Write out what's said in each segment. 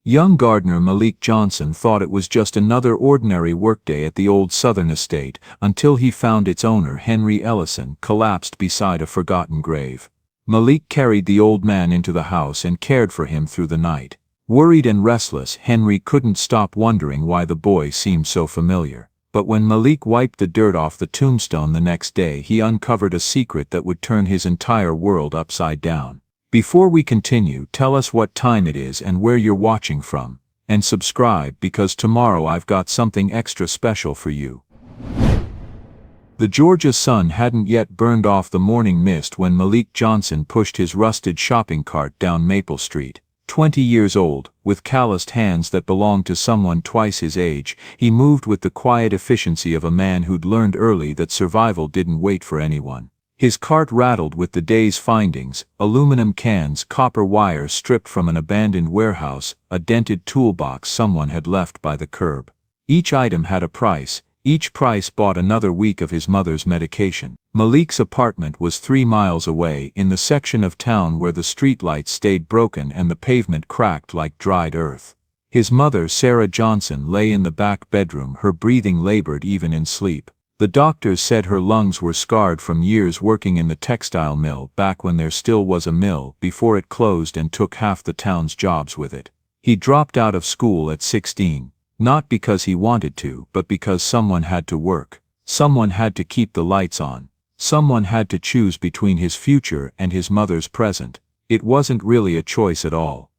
Young gardener Malik Johnson thought it was just another ordinary workday at the old Southern estate until he found its owner, Henry Ellison, collapsed beside a forgotten grave. Malik carried the old man into the house and cared for him through the night. Worried and restless, Henry couldn't stop wondering why the boy seemed so familiar. But when Malik wiped the dirt off the tombstone the next day, he uncovered a secret that would turn his entire world upside down. Before we continue, tell us what time it is and where you're watching from. And subscribe, because tomorrow I've got something extra special for you. The Georgia sun hadn't yet burned off the morning mist when Malik Johnson pushed his rusted shopping cart down Maple Street. 20 years old, with calloused hands that belonged to someone twice his age, he moved with the quiet efficiency of a man who'd learned early that survival didn't wait for anyone. His cart rattled with the day's findings: aluminum cans, copper wire stripped from an abandoned warehouse, a dented toolbox someone had left by the curb. Each item had a price. Each price bought another week of his mother's medication. Malik's apartment was 3 miles away, in the section of town where the streetlights stayed broken and the pavement cracked like dried earth. His mother, Sarah Johnson, lay in the back bedroom, her breathing labored even in sleep. The doctors said her lungs were scarred from years working in the textile mill back when there still was a mill, before it closed and took half the town's jobs with it. He dropped out of school at 16. Not because he wanted to, but because someone had to work. Someone had to keep the lights on. Someone had to choose between his future and his mother's present. It wasn't really a choice at all.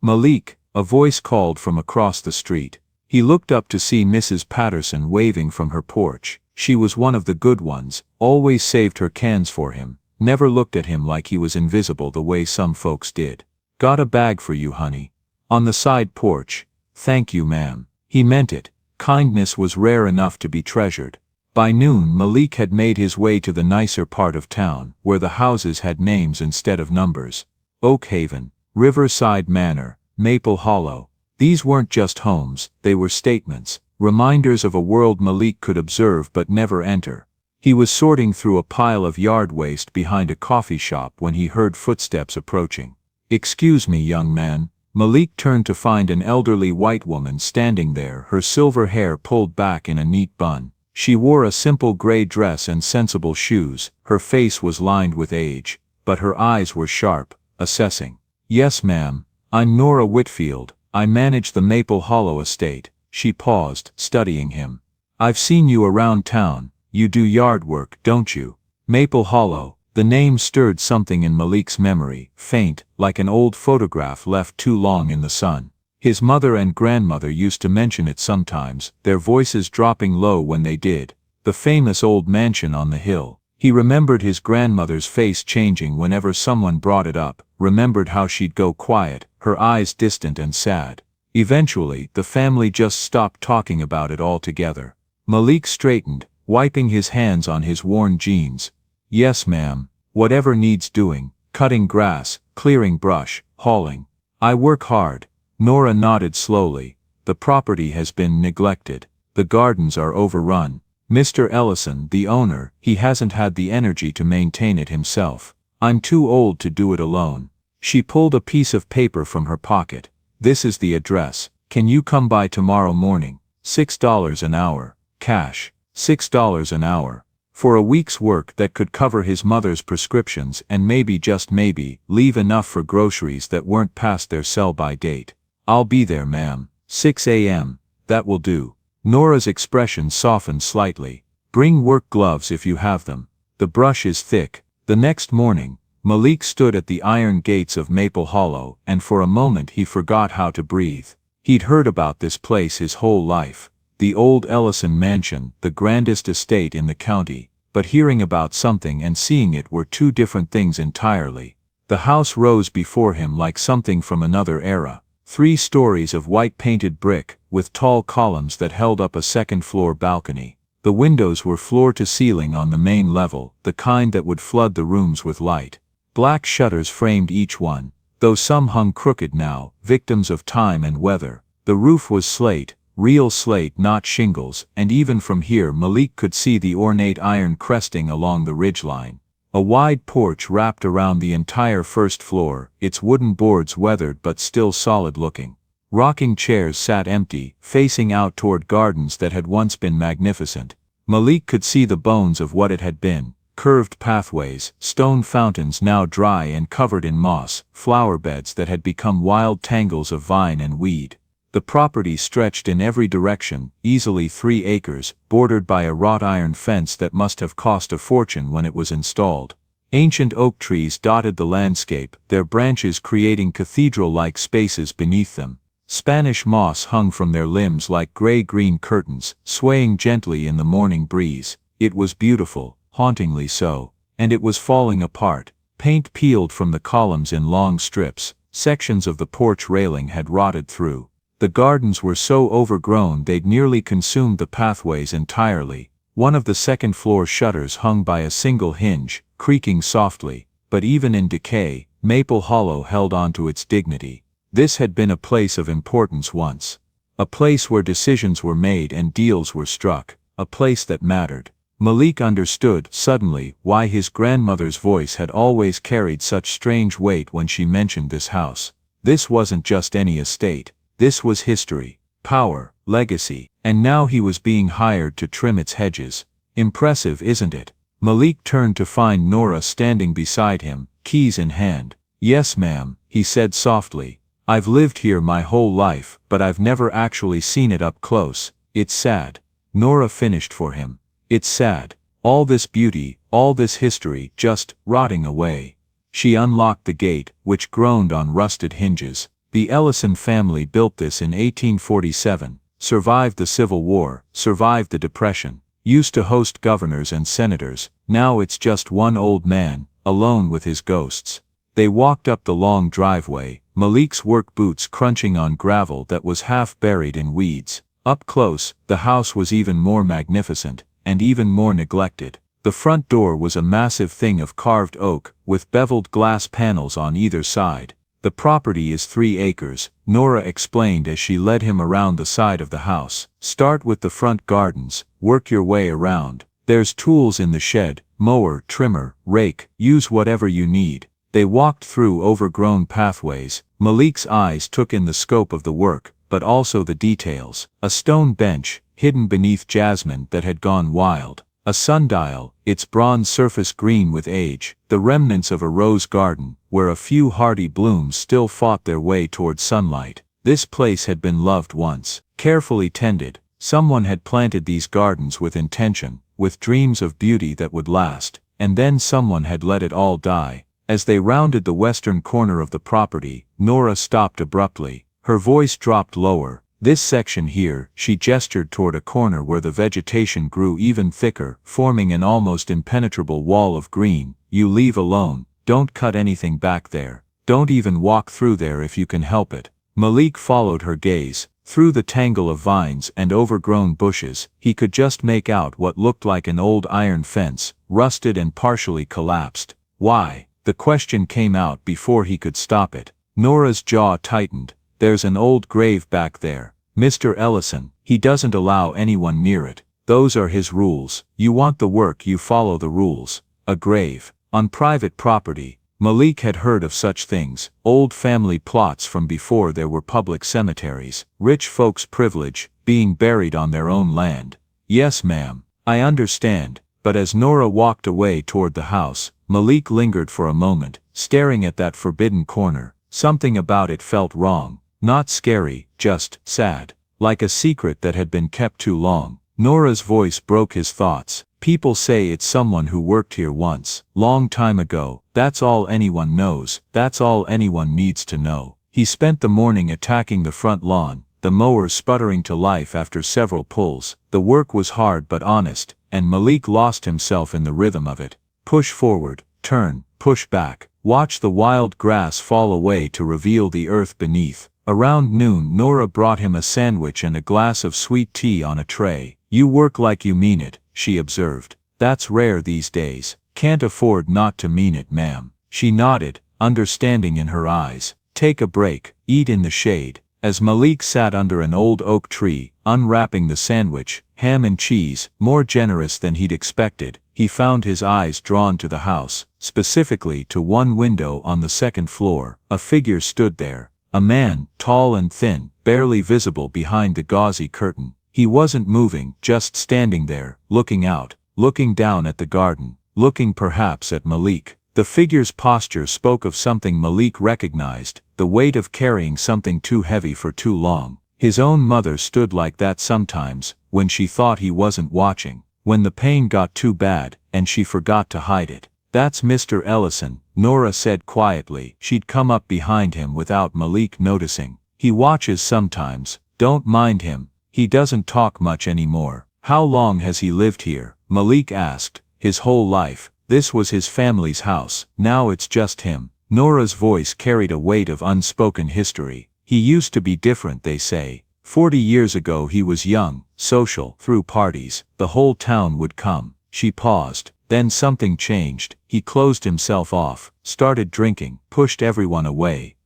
"Malik," a voice called from across the street. He looked up to see Mrs. Patterson waving from her porch. She was one of the good ones, always saved her cans for him, never looked at him like he was invisible the way some folks did. "Got a bag for you, honey." On the side porch. "Thank you, ma'am." He meant it. Kindness was rare enough to be treasured. By noon, Malik had made his way to the nicer part of town, where the houses had names instead of numbers. Oak Haven, Riverside Manor, Maple Hollow. These weren't just homes, they were statements, reminders of a world Malik could observe but never enter. He was sorting through a pile of yard waste behind a coffee shop when he heard footsteps approaching. "Excuse me, young man." Malik turned to find an elderly white woman standing there, her silver hair pulled back in a neat bun. She wore a simple gray dress and sensible shoes. Her face was lined with age, but her eyes were sharp, assessing. "Yes, ma'am. I'm Nora Whitfield. I manage the Maple Hollow estate." She paused, studying him. "I've seen you around town. You do yard work, don't you?" Maple Hollow. The name stirred something in Malik's memory, faint, like an old photograph left too long in the sun. His mother and grandmother used to mention it sometimes, their voices dropping low when they did. The famous old mansion on the hill. He remembered his grandmother's face changing whenever someone brought it up, remembered how she'd go quiet, her eyes distant and sad. Eventually, the family just stopped talking about it altogether. Malik straightened, wiping his hands on his worn jeans. "Yes, ma'am. Whatever needs doing, cutting grass, clearing brush, hauling. I work hard." Nora nodded slowly. "The property has been neglected. The gardens are overrun. Mr. Ellison, the owner, he hasn't had the energy to maintain it himself. I'm too old to do it alone." She pulled a piece of paper from her pocket. "This is the address. Can you come by tomorrow morning? $6 an hour. Cash. $6 an hour. For a week's work that could cover his mother's prescriptions and maybe, just maybe, leave enough for groceries that weren't past their sell-by date." "I'll be there, ma'am. 6 a.m. That will do." Nora's expression softened slightly. "Bring work gloves if you have them. The brush is thick." The next morning, Malik stood at the iron gates of Maple Hollow, and for a moment he forgot how to breathe. He'd heard about this place his whole life. The old Ellison mansion, the grandest estate in the county. But hearing about something and seeing it were two different things entirely. The house rose before him like something from another era. 3 stories of white-painted brick, with tall columns that held up a second-floor balcony. The windows were floor-to-ceiling on the main level, the kind that would flood the rooms with light. Black shutters framed each one, though some hung crooked now, victims of time and weather. The roof was slate, real slate, not shingles, and even from here Malik could see the ornate iron cresting along the ridgeline. A wide porch wrapped around the entire first floor, its wooden boards weathered but still solid-looking. Rocking chairs sat empty, facing out toward gardens that had once been magnificent. Malik could see the bones of what it had been: curved pathways, stone fountains now dry and covered in moss, flower beds that had become wild tangles of vine and weed. The property stretched in every direction, easily 3 acres, bordered by a wrought iron fence that must have cost a fortune when it was installed. Ancient oak trees dotted the landscape, their branches creating cathedral-like spaces beneath them. Spanish moss hung from their limbs like gray-green curtains, swaying gently in the morning breeze. It was beautiful, hauntingly so, and it was falling apart. Paint peeled from the columns in long strips, sections of the porch railing had rotted through. The gardens were so overgrown they'd nearly consumed the pathways entirely. One of the second-floor shutters hung by a single hinge, creaking softly, but even in decay, Maple Hollow held on to its dignity. This had been a place of importance once. A place where decisions were made and deals were struck. A place that mattered. Malik understood, suddenly, why his grandmother's voice had always carried such strange weight when she mentioned this house. This wasn't just any estate. This was history, power, legacy, and now he was being hired to trim its hedges. Impressive, isn't it? Malik turned to find Nora standing beside him, keys in hand. "Yes, ma'am," he said softly. "I've lived here my whole life, but I've never actually seen it up close. It's sad." Nora finished for him. "It's sad. All this beauty, all this history, just rotting away." She unlocked the gate, which groaned on rusted hinges. The Ellison family built this in 1847, survived the Civil War, survived the Depression, used to host governors and senators. Now it's just one old man, alone with his ghosts. They walked up the long driveway, Malik's work boots crunching on gravel that was half buried in weeds. Up close, the house was even more magnificent, and even more neglected. The front door was a massive thing of carved oak, with beveled glass panels on either side. "The property is 3 acres, Nora explained as she led him around the side of the house. "Start with the front gardens, work your way around. There's tools in the shed, mower, trimmer, rake, use whatever you need." They walked through overgrown pathways. Malik's eyes took in the scope of the work, but also the details. A stone bench, hidden beneath jasmine that had gone wild. A sundial, its bronze surface green with age. The remnants of a rose garden, where a few hardy blooms still fought their way toward sunlight. This place had been loved once, carefully tended. Someone had planted these gardens with intention, with dreams of beauty that would last, and then someone had let it all die. As they rounded the western corner of the property, Nora stopped abruptly. Her voice dropped lower. "This section here," she gestured toward a corner where the vegetation grew even thicker, forming an almost impenetrable wall of green. "You leave alone. Don't cut anything back there. Don't even walk through there if you can help it." Malik followed her gaze. Through the tangle of vines and overgrown bushes, he could just make out what looked like an old iron fence, rusted and partially collapsed. "Why?" The question came out before he could stop it. Nora's jaw tightened. "There's an old grave back there. Mr. Ellison, he doesn't allow anyone near it. Those are his rules. You want the work, you follow the rules." A grave. On private property. Malik had heard of such things, old family plots from before there were public cemeteries, rich folks' privilege, being buried on their own land. "Yes, ma'am, I understand." But as Nora walked away toward the house, Malik lingered for a moment, staring at that forbidden corner. Something about it felt wrong. Not scary, just sad. Like a secret that had been kept too long. Nora's voice broke his thoughts. "People say it's someone who worked here once, long time ago. That's all anyone knows. That's all anyone needs to know." He spent the morning attacking the front lawn, the mower sputtering to life after several pulls. The work was hard but honest, and Malik lost himself in the rhythm of it. Push forward, turn, push back, watch the wild grass fall away to reveal the earth beneath. Around noon Nora brought him a sandwich and a glass of sweet tea on a tray. "You work like you mean it," she observed. "That's rare these days." "Can't afford not to mean it, ma'am." She nodded, understanding in her eyes. "Take a break, eat in the shade." As Malik sat under an old oak tree, unwrapping the sandwich, ham and cheese, more generous than he'd expected, he found his eyes drawn to the house, specifically to one window on the second floor. A figure stood there. A man, tall and thin, barely visible behind the gauzy curtain. He wasn't moving, just standing there, looking out, looking down at the garden, looking perhaps at Malik. The figure's posture spoke of something Malik recognized, the weight of carrying something too heavy for too long. His own mother stood like that sometimes, when she thought he wasn't watching, when the pain got too bad, and she forgot to hide it. "That's Mr. Ellison," Nora said quietly. She'd come up behind him without Malik noticing. "He watches sometimes, don't mind him, he doesn't talk much anymore." "How long has he lived here?" Malik asked. "His whole life. This was his family's house, now it's just him." Nora's voice carried a weight of unspoken history. "He used to be different, they say. 40 years ago he was young, social, threw parties, the whole town would come." She paused. "Then something changed, he closed himself off, started drinking, pushed everyone away."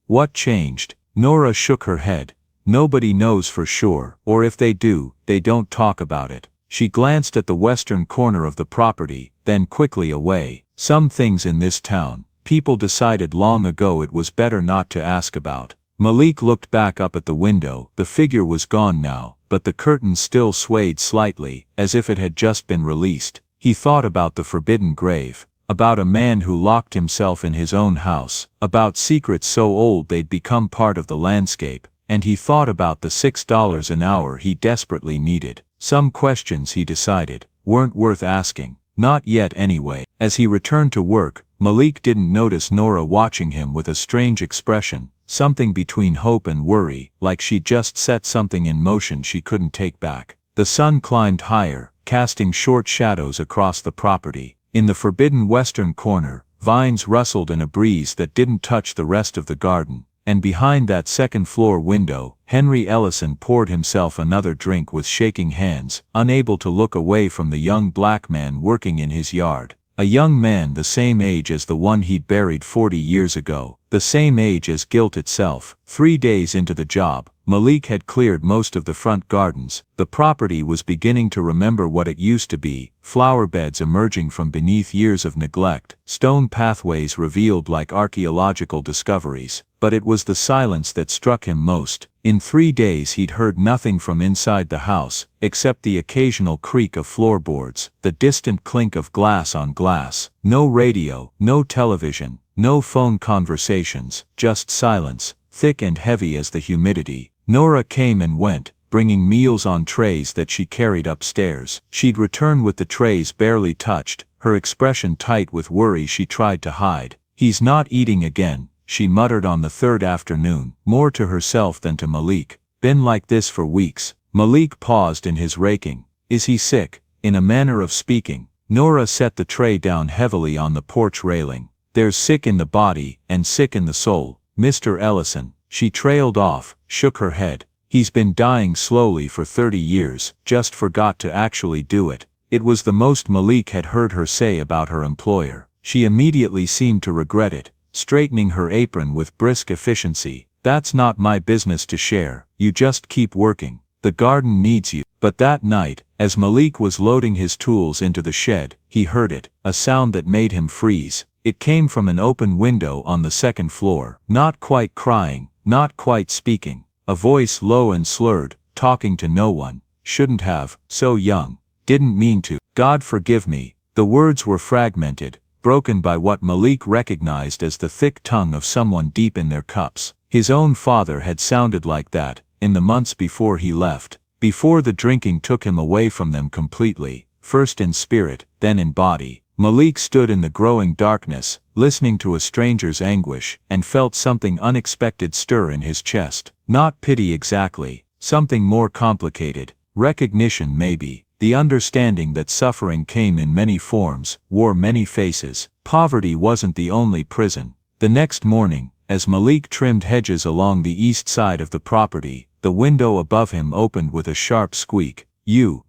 "What changed?" Nora shook her head. "Nobody knows for sure, or if they do, they don't talk about it." She glanced at the western corner of the property, then quickly away. "Some things in this town, people decided long ago it was better not to ask about." Malik looked back up at the window. The figure was gone now, but the curtain still swayed slightly, as if it had just been released. He thought about the forbidden grave, about a man who locked himself in his own house, about secrets so old they'd become part of the landscape, and he thought about the $6 an hour he desperately needed. Some questions, he decided, weren't worth asking. Not yet anyway. As he returned to work, Malik didn't notice Nora watching him with a strange expression, something between hope and worry, like she'd just set something in motion she couldn't take back. The sun climbed higher, casting short shadows across the property. In the forbidden western corner, vines rustled in a breeze that didn't touch the rest of the garden, and behind that second-floor window, Henry Ellison poured himself another drink with shaking hands, unable to look away from the young black man working in his yard. A young man the same age as the one he'd buried 40 years ago, the same age as guilt itself. 3 days into the job, Malik had cleared most of the front gardens. The property was beginning to remember what it used to be, flower beds emerging from beneath years of neglect, stone pathways revealed like archaeological discoveries. But it was the silence that struck him most. In 3 days he'd heard nothing from inside the house, except the occasional creak of floorboards, the distant clink of glass on glass. No radio, no television, no phone conversations, just silence, thick and heavy as the humidity. Nora came and went, bringing meals on trays that she carried upstairs. She'd return with the trays barely touched, her expression tight with worry she tried to hide. "He's not eating again," she muttered on the third afternoon, more to herself than to Malik. "Been like this for weeks." Malik paused in his raking. "Is he sick?" In a manner of speaking, Nora set the tray down heavily on the porch railing. "There's sick in the body, and sick in the soul, Mr. Ellison." She trailed off, shook her head. "He's been dying slowly for 30 years, just forgot to actually do it." It was the most Malik had heard her say about her employer. She immediately seemed to regret it, straightening her apron with brisk efficiency. "That's not my business to share, you just keep working. The garden needs you." But that night, as Malik was loading his tools into the shed, he heard it, a sound that made him freeze. It came from an open window on the second floor. Not quite crying, not quite speaking. A voice low and slurred, talking to no one. "Shouldn't have, so young. Didn't mean to. God forgive me." The words were fragmented, broken by what Malik recognized as the thick tongue of someone deep in their cups. His own father had sounded like that, in the months before he left, before the drinking took him away from them completely, first in spirit, then in body. Malik stood in the growing darkness, listening to a stranger's anguish, and felt something unexpected stir in his chest. Not pity exactly, something more complicated. Recognition maybe, the understanding that suffering came in many forms, wore many faces. Poverty wasn't the only prison. The next morning, as Malik trimmed hedges along the east side of the property, the window above him opened with a sharp squeak.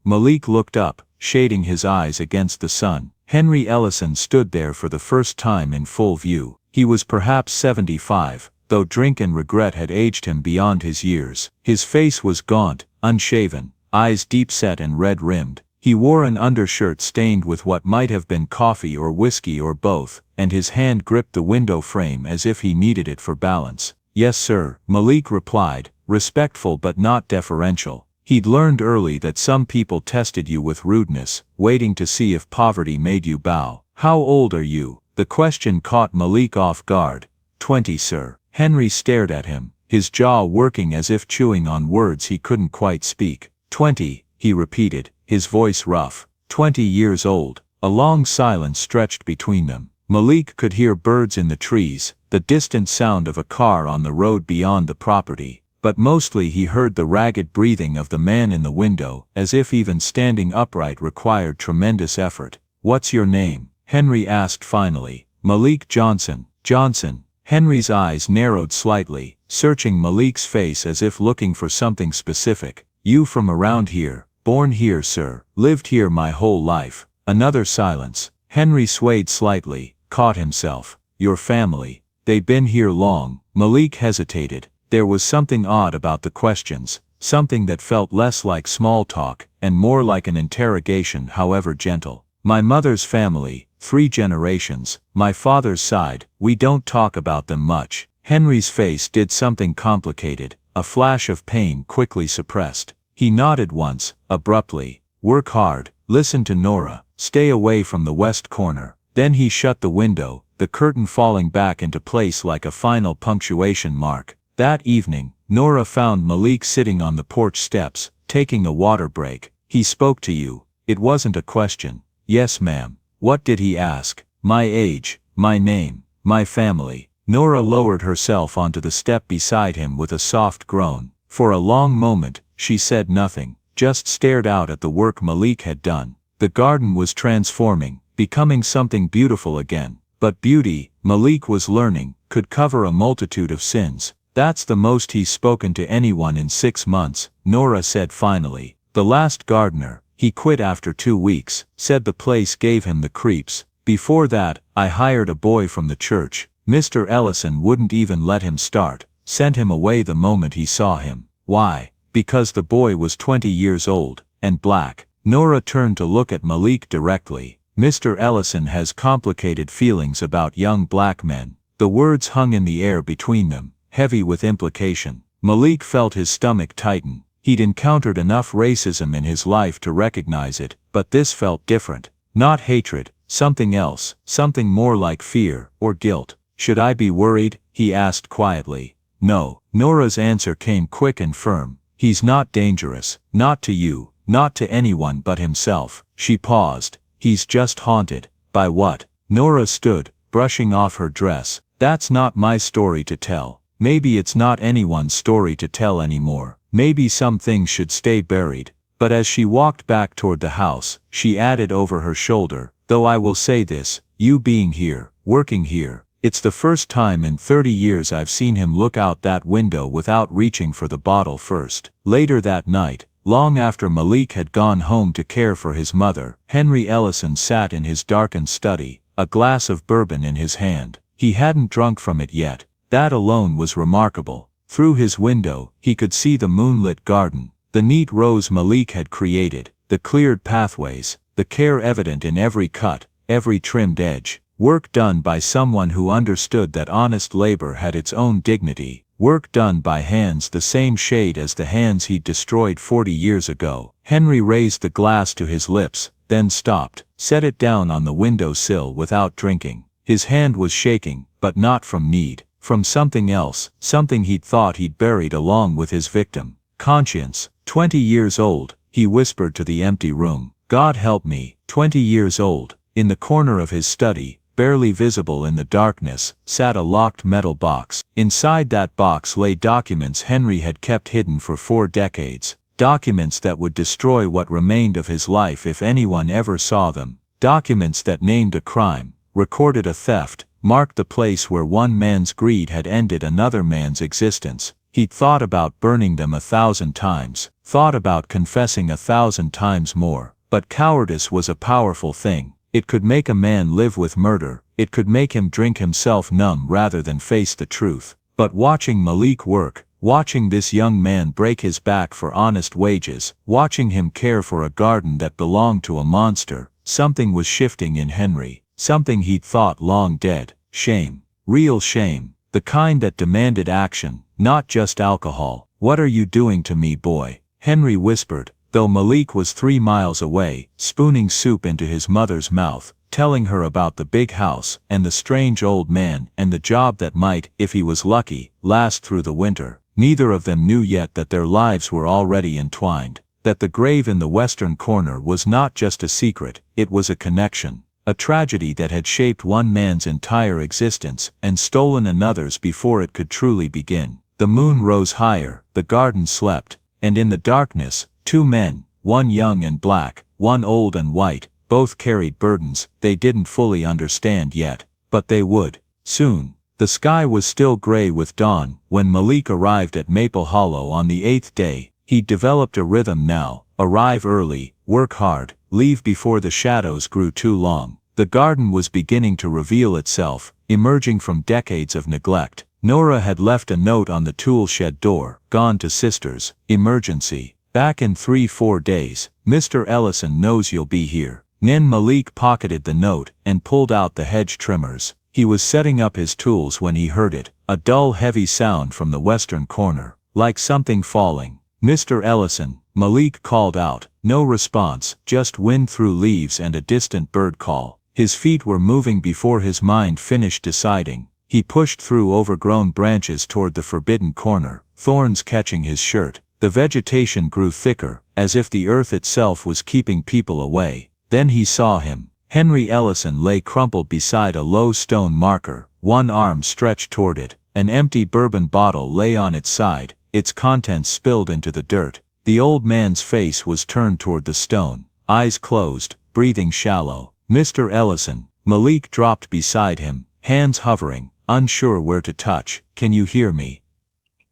Malik looked up, shading his eyes against the sun. Henry Ellison stood there for the first time in full view. He was perhaps 75, though drink and regret had aged him beyond his years. His face was gaunt, unshaven, eyes deep-set and red-rimmed. He wore an undershirt stained with what might have been coffee or whiskey or both, and his hand gripped the window frame as if he needed it for balance. Yes sir, Malik replied, respectful but not deferential. He'd learned early that some people tested you with rudeness, waiting to see if poverty made you bow. How old are you? The question caught Malik off guard. 20 sir. Henry stared at him, his jaw working as if chewing on words he couldn't quite speak. 20, he repeated, his voice rough. 20 years old. A long silence stretched between them. Malik could hear birds in the trees, the distant sound of a car on the road beyond the property, but mostly he heard the ragged breathing of the man in the window, as if even standing upright required tremendous effort. What's your name? Henry asked finally. Malik Johnson. Johnson. Henry's eyes narrowed slightly, searching Malik's face as if looking for something specific. You from around here? Born here sir, lived here my whole life. Another silence. Henry swayed slightly, caught himself. Your family, they been here long? Malik hesitated. There was something odd about the questions, something that felt less like small talk, and more like an interrogation however gentle. My mother's family, 3 generations, my father's side, we don't talk about them much. Henry's face did something complicated, a flash of pain quickly suppressed. He nodded once, abruptly. Work hard, listen to Nora, stay away from the west corner. Then he shut the window, the curtain falling back into place like a final punctuation mark. That evening, Nora found Malik sitting on the porch steps, taking a water break. He spoke to you. It wasn't a question. Yes ma'am. What did he ask? My age, my name, my family. Nora lowered herself onto the step beside him with a soft groan. For a long moment, she said nothing, just stared out at the work Malik had done. The garden was transforming, becoming something beautiful again. But beauty, Malik was learning, could cover a multitude of sins. That's the most he's spoken to anyone in 6 months, Nora said finally. The last gardener, he quit after 2 weeks, said the place gave him the creeps. Before that, I hired a boy from the church. Mr. Ellison wouldn't even let him start, sent him away the moment he saw him. Why? Because the boy was 20 years old, and black. Nora turned to look at Malik directly. Mr. Ellison has complicated feelings about young black men. The words hung in the air between them, heavy with implication. Malik felt his stomach tighten. He'd encountered enough racism in his life to recognize it, but this felt different. Not hatred, something else, something more like fear, or guilt. Should I be worried? He asked quietly. No. Nora's answer came quick and firm. He's not dangerous, not to you, not to anyone but himself. She paused. He's just haunted. By what? Nora stood, brushing off her dress. That's not my story to tell. Maybe it's not anyone's story to tell anymore. Maybe some things should stay buried. But as she walked back toward the house, she added over her shoulder, though I will say this, you being here, working here, it's the first time in 30 years I've seen him look out that window without reaching for the bottle first. Later that night, long after Malik had gone home to care for his mother, Henry Ellison sat in his darkened study, a glass of bourbon in his hand. He hadn't drunk from it yet. That alone was remarkable. Through his window, he could see the moonlit garden, the neat rows Malik had created, the cleared pathways, the care evident in every cut, every trimmed edge. Work done by someone who understood that honest labor had its own dignity. Work done by hands the same shade as the hands he'd destroyed 40 years ago. Henry raised the glass to his lips, then stopped, set it down on the windowsill without drinking. His hand was shaking, but not from need. From something else, something he'd thought he'd buried along with his victim. Conscience. 20 years old, he whispered to the empty room. God help me. 20 years old. In the corner of his study, barely visible in the darkness, sat a locked metal box. Inside that box lay documents Henry had kept hidden for 4 decades. Documents that would destroy what remained of his life if anyone ever saw them. Documents that named a crime, recorded a theft, marked the place where one man's greed had ended another man's existence. He'd thought about burning them 1,000 times, thought about confessing 1,000 times more. But cowardice was a powerful thing. It could make a man live with murder, it could make him drink himself numb rather than face the truth. But watching Malik work, watching this young man break his back for honest wages, watching him care for a garden that belonged to a monster, something was shifting in Henry. Something he'd thought long dead. Shame. Real shame. The kind that demanded action, not just alcohol. "What are you doing to me, boy?" Henry whispered, though Malik was 3 miles away, spooning soup into his mother's mouth, telling her about the big house, and the strange old man, and the job that might, if he was lucky, last through the winter. Neither of them knew yet that their lives were already entwined, that the grave in the western corner was not just a secret, it was a connection, a tragedy that had shaped one man's entire existence and stolen another's before it could truly begin. The moon rose higher, the garden slept, and in the darkness, 2 men, one young and black, one old and white, both carried burdens they didn't fully understand yet, but they would, soon. The sky was still gray with dawn when Malik arrived at Maple Hollow on the 8th day. He'd developed a rhythm now: arrive early, work hard, leave before the shadows grew too long. The garden was beginning to reveal itself, emerging from decades of neglect. Nora had left a note on the tool shed door: "Gone to sister's, emergency. Back in 3-4 days. Mr. Ellison knows you'll be here." Then Malik pocketed the note and pulled out the hedge trimmers. He was setting up his tools when he heard it, a dull heavy sound from the western corner, like something falling. "Mr. Ellison," Malik called out. No response, just wind through leaves and a distant bird call. His feet were moving before his mind finished deciding. He pushed through overgrown branches toward the forbidden corner, thorns catching his shirt. The vegetation grew thicker, as if the earth itself was keeping people away. Then he saw him. Henry Ellison lay crumpled beside a low stone marker, one arm stretched toward it. An empty bourbon bottle lay on its side, its contents spilled into the dirt. The old man's face was turned toward the stone, eyes closed, breathing shallow. "Mr. Ellison." Malik dropped beside him, hands hovering, unsure where to touch. "Can you hear me?"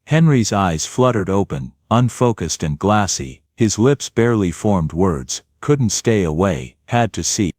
Henry's eyes fluttered open, unfocused and glassy. His lips barely formed words. Couldn't stay away, had to see.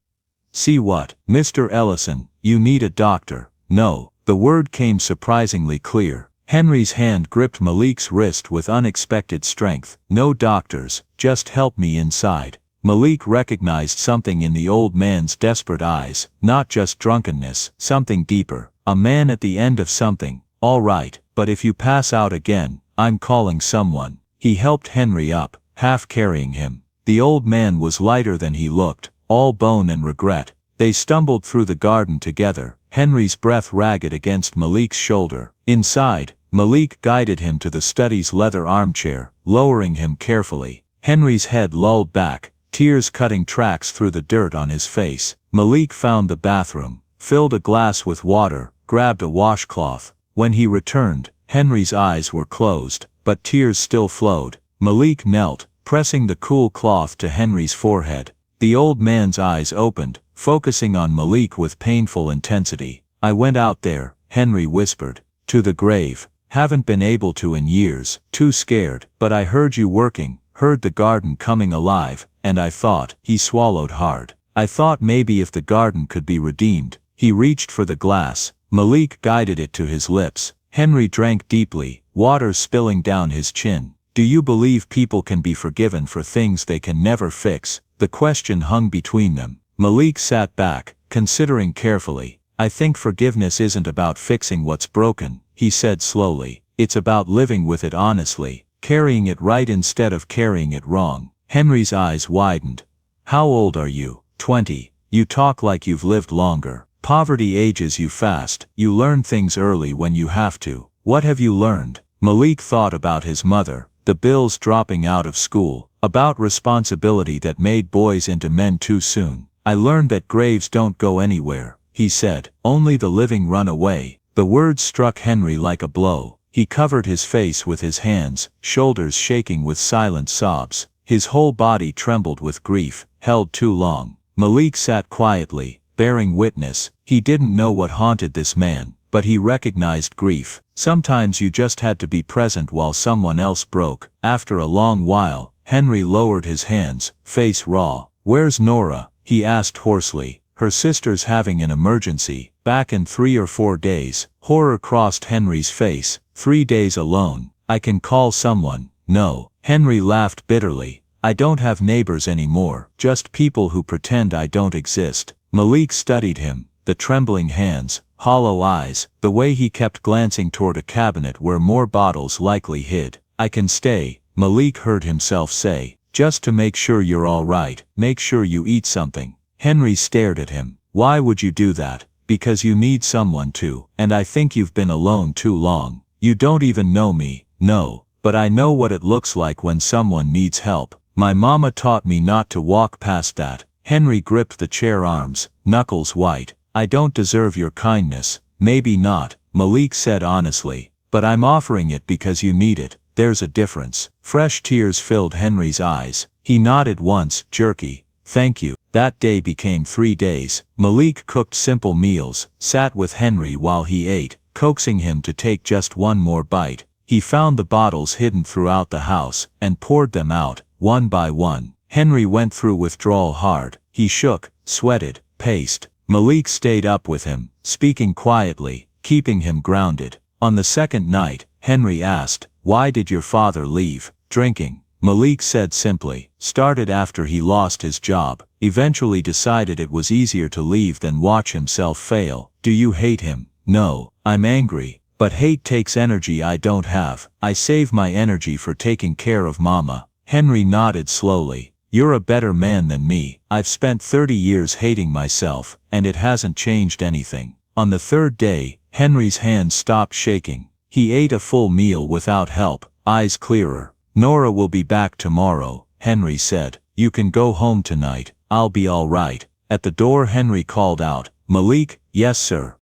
"See what?" "Mr. Ellison, you need a doctor." "No." The word came surprisingly clear. Henry's hand gripped Malik's wrist with unexpected strength. "No doctors, just help me inside." Malik recognized something in the old man's desperate eyes, not just drunkenness, something deeper. A man at the end of something. "All right, but if you pass out again, I'm calling someone." He helped Henry up, half carrying him. The old man was lighter than he looked, all bone and regret. They stumbled through the garden together, Henry's breath ragged against Malik's shoulder. Inside, Malik guided him to the study's leather armchair, lowering him carefully. Henry's head lolled back, tears cutting tracks through the dirt on his face. Malik found the bathroom, filled a glass with water, grabbed a washcloth. When he returned, Henry's eyes were closed, but tears still flowed. Malik knelt, pressing the cool cloth to Henry's forehead. The old man's eyes opened, focusing on Malik with painful intensity. "I went out there," Henry whispered. "To the grave. Haven't been able to in years, too scared, but I heard you working, heard the garden coming alive, and I thought," he swallowed hard, "I thought maybe if the garden could be redeemed." He reached for the glass. Malik guided it to his lips. Henry drank deeply, water spilling down his chin. "Do you believe people can be forgiven for things they can never fix?" The question hung between them. Malik sat back, considering carefully. "I think forgiveness isn't about fixing what's broken," he said slowly. "It's about living with it honestly, carrying it right instead of carrying it wrong." Henry's eyes widened. "How old are you?" 20. "You talk like you've lived longer." "Poverty ages you fast. You learn things early when you have to." "What have you learned?" Malik thought about his mother, the bills dropping out of school, about responsibility that made boys into men too soon. "I learned that graves don't go anywhere," he said. "Only the living run away." The words struck Henry like a blow. He covered his face with his hands, shoulders shaking with silent sobs. His whole body trembled with grief, held too long. Malik sat quietly, bearing witness. He didn't know what haunted this man, but he recognized grief. Sometimes you just had to be present while someone else broke. After a long while, Henry lowered his hands, face raw. "Where's Nora?" he asked hoarsely. "Her sister's having an emergency. Back in 3 or 4 days. Horror crossed Henry's face. 3 days alone. "I can call someone." "No." Henry laughed bitterly. "I don't have neighbors anymore, just people who pretend I don't exist." Malik studied him. the trembling hands, hollow eyes, the way he kept glancing toward a cabinet where more bottles likely hid. "I can stay," Malik heard himself say, "just to make sure you're all right. Make sure you eat something." Henry stared at him. "Why would you do that?" "Because you need someone to, and I think you've been alone too long. You don't even know me." "No, but I know what it looks like when someone needs help. My mama taught me not to walk past that." Henry gripped the chair arms, knuckles white. "I don't deserve your kindness." "Maybe not," Malik said honestly, "but I'm offering it because you need it. There's a difference." Fresh tears filled Henry's eyes. He nodded once, jerky. "Thank you." That day became 3 days. Malik cooked simple meals, sat with Henry while he ate, coaxing him to take just one more bite. He found the bottles hidden throughout the house, and poured them out, one by one. Henry went through withdrawal hard. He shook, sweated, paced. Malik stayed up with him, speaking quietly, keeping him grounded. On the second night, Henry asked, "Why did your father leave?" "Drinking." Malik said simply. "Started after he lost his job. Eventually decided it was easier to leave than watch himself fail." "Do you hate him?" "No, I'm angry. But hate takes energy I don't have. I save my energy for taking care of mama." Henry nodded slowly. "You're a better man than me. I've spent 30 years hating myself, and it hasn't changed anything." On the third day, Henry's hands stopped shaking. He ate a full meal without help, eyes clearer. "Nora will be back tomorrow," Henry said. "You can go home tonight. I'll be all right." At the door Henry called out, "Malik." "Yes, sir."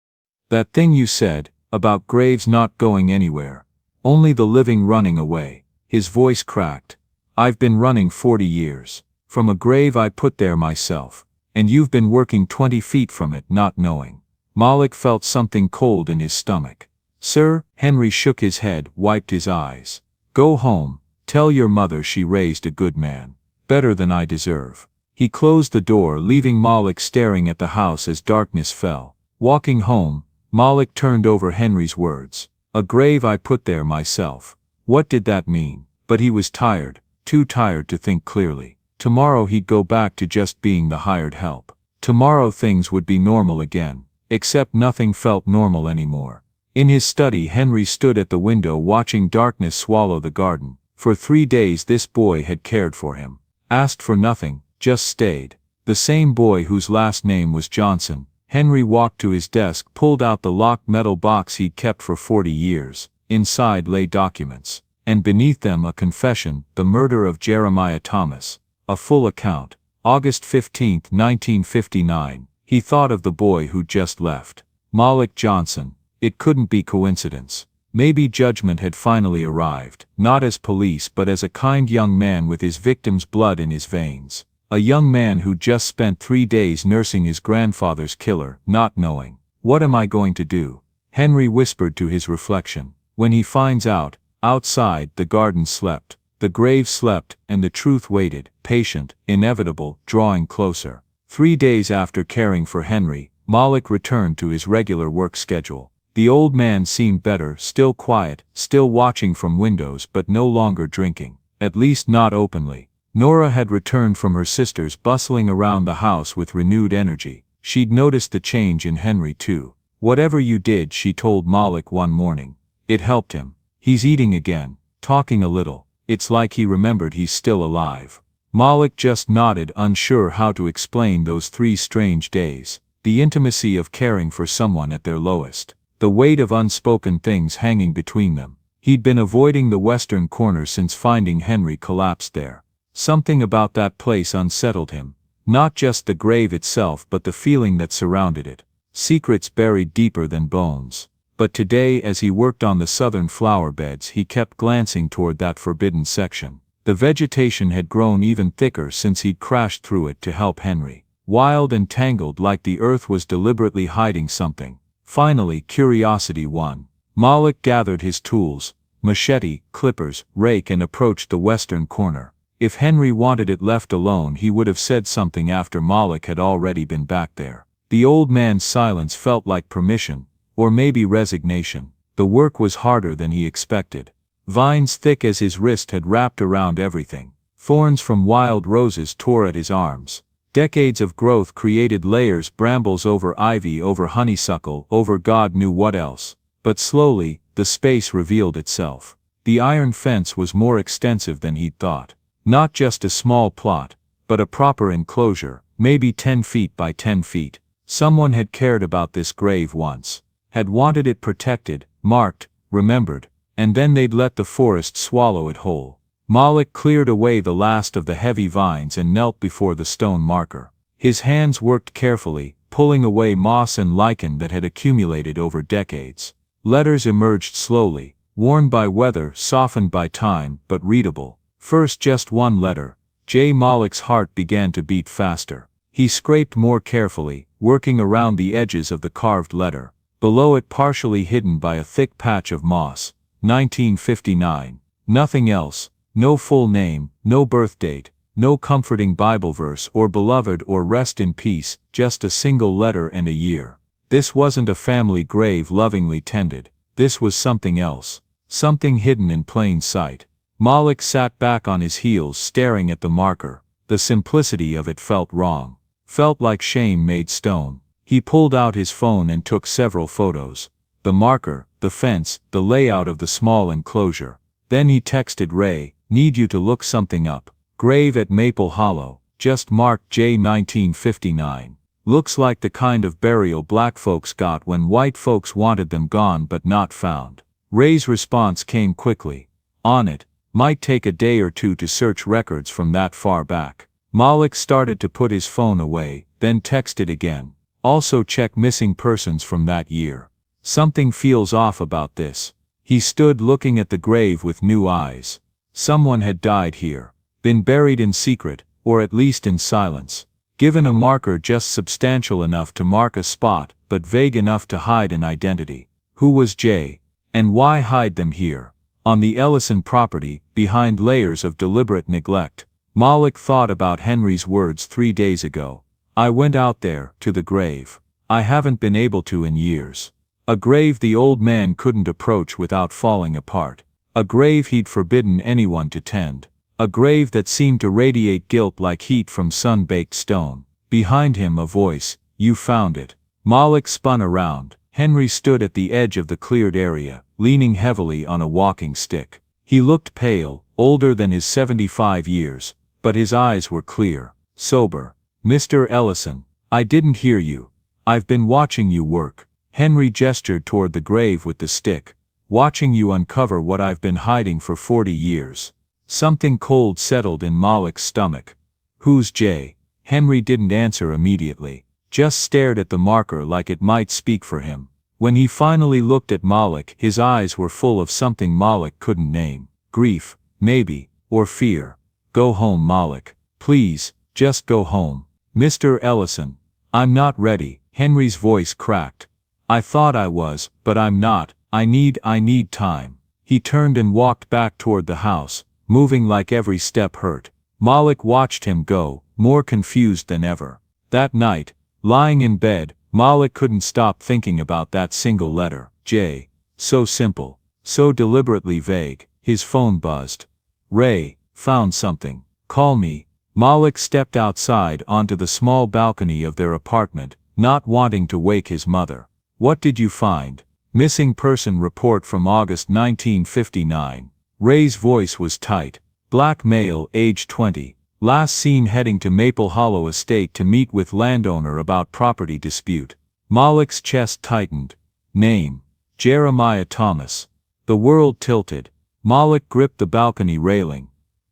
"That thing you said, about graves not going anywhere. Only the living running away." His voice cracked. "I've been running 40 years. From a grave I put there myself. And you've been working 20 feet from it not knowing." Malik felt something cold in his stomach. "Sir," Henry shook his head, wiped his eyes. "Go home. Tell your mother she raised a good man. Better than I deserve." He closed the door, leaving Malik staring at the house as darkness fell. Walking home, Malik turned over Henry's words. "A grave I put there myself." What did that mean? But he was tired, too tired to think clearly. Tomorrow he'd go back to just being the hired help. Tomorrow things would be normal again. Except nothing felt normal anymore. In his study Henry stood at the window watching darkness swallow the garden. For 3 days this boy had cared for him. Asked for nothing, just stayed. The same boy whose last name was Johnson. Henry walked to his desk, pulled out the locked metal box he'd kept for 40 years. Inside lay documents. And beneath them a confession, the murder of Jeremiah Thomas. A full account. August 15, 1959. He thought of the boy who'd just left. Malik Johnson. It couldn't be coincidence. Maybe judgment had finally arrived, not as police but as a kind young man with his victim's blood in his veins. A young man who just spent 3 days nursing his grandfather's killer, not knowing. "What am I going to do?" Henry whispered to his reflection. "When he finds out." Outside, the garden slept, the grave slept, and the truth waited, patient, inevitable, drawing closer. 3 days after caring for Henry, Malik returned to his regular work schedule. The old man seemed better, still quiet, still watching from windows but no longer drinking. At least not openly. Nora had returned from her sisters, bustling around the house with renewed energy. She'd noticed the change in Henry too. "Whatever you did," she told Malik one morning. "It helped him. He's eating again, talking a little. It's like he remembered he's still alive." Malik just nodded, unsure how to explain those 3 strange days. The intimacy of caring for someone at their lowest. The weight of unspoken things hanging between them. He'd been avoiding the western corner since finding Henry collapsed there. Something about that place unsettled him. Not just the grave itself but the feeling that surrounded it. Secrets buried deeper than bones. But today as he worked on the southern flower beds he kept glancing toward that forbidden section. The vegetation had grown even thicker since he'd crashed through it to help Henry. Wild and tangled, like the earth was deliberately hiding something. Finally curiosity won. Malik gathered his tools, machete, clippers, rake, and approached the western corner. If Henry wanted it left alone he would have said something after Malik had already been back there. The old man's silence felt like permission, or maybe resignation. The work was harder than he expected. Vines thick as his wrist had wrapped around everything. Thorns from wild roses tore at his arms. Decades of growth created layers, brambles over ivy over honeysuckle over God knew what else. But slowly, the space revealed itself. The iron fence was more extensive than he'd thought. Not just a small plot, but a proper enclosure, maybe 10 feet by 10 feet. Someone had cared about this grave once. Had wanted it protected, marked, remembered, and then they'd let the forest swallow it whole. Malik cleared away the last of the heavy vines and knelt before the stone marker. His hands worked carefully, pulling away moss and lichen that had accumulated over decades. Letters emerged slowly, worn by weather, softened by time, but readable. First just one letter. J. Malik's heart began to beat faster. He scraped more carefully, working around the edges of the carved letter. Below it, partially hidden by a thick patch of moss, 1959. Nothing else. No full name, no birth date, no comforting Bible verse or beloved or rest in peace, just a single letter and a year. This wasn't a family grave lovingly tended. This was something else. Something hidden in plain sight. Malik sat back on his heels staring at the marker. The simplicity of it felt wrong. Felt like shame made stone. He pulled out his phone and took several photos. The marker, the fence, the layout of the small enclosure. Then he texted Ray, "Need you to look something up. Grave at Maple Hollow, just marked J 1959. Looks like the kind of burial black folks got when white folks wanted them gone but not found." Ray's response came quickly. On it. Might take a day or two to search records from that far back. Malik started to put his phone away, then texted again. Also check missing persons from that year. Something feels off about this. He stood looking at the grave with new eyes. Someone had died here. Been buried in secret, or at least in silence. Given a marker just substantial enough to mark a spot, but vague enough to hide an identity. Who was Jay? And why hide them here? On the Ellison property, behind layers of deliberate neglect. Malik thought about Henry's words 3 days ago. I went out there, to the grave. I haven't been able to in years. A grave the old man couldn't approach without falling apart. A grave he'd forbidden anyone to tend. A grave that seemed to radiate guilt like heat from sun-baked stone. Behind him a voice, "You found it." Malik spun around. Henry stood at the edge of the cleared area, leaning heavily on a walking stick. He looked pale, older than his 75 years, but his eyes were clear, sober. "Mr. Ellison, I didn't hear you. I've been watching you work." Henry gestured toward the grave with the stick. "Watching you uncover what I've been hiding for 40 years. Something cold settled in Malik's stomach. "Who's Jay?" Henry didn't answer immediately, just stared at the marker like it might speak for him. When he finally looked at Malik, his eyes were full of something Malik couldn't name. Grief, maybe, or fear. "Go home, Malik. Please, just go home." "Mr. Ellison, I'm not ready." Henry's voice cracked. "I thought I was, but I'm not. I need time." He turned and walked back toward the house, moving like every step hurt. Malik watched him go, more confused than ever. That night, lying in bed, Malik couldn't stop thinking about that single letter, J. So simple, so deliberately vague. His phone buzzed. "Ray, found something. Call me." Malik stepped outside onto the small balcony of their apartment, not wanting to wake his mother. "What did you find?" "Missing person report from August 1959. Ray's voice was tight. "Black male, age 20. Last seen heading to Maple Hollow Estate to meet with landowner about property dispute." Malik's chest tightened. "Name? Jeremiah Thomas." The world tilted. Malik gripped the balcony railing.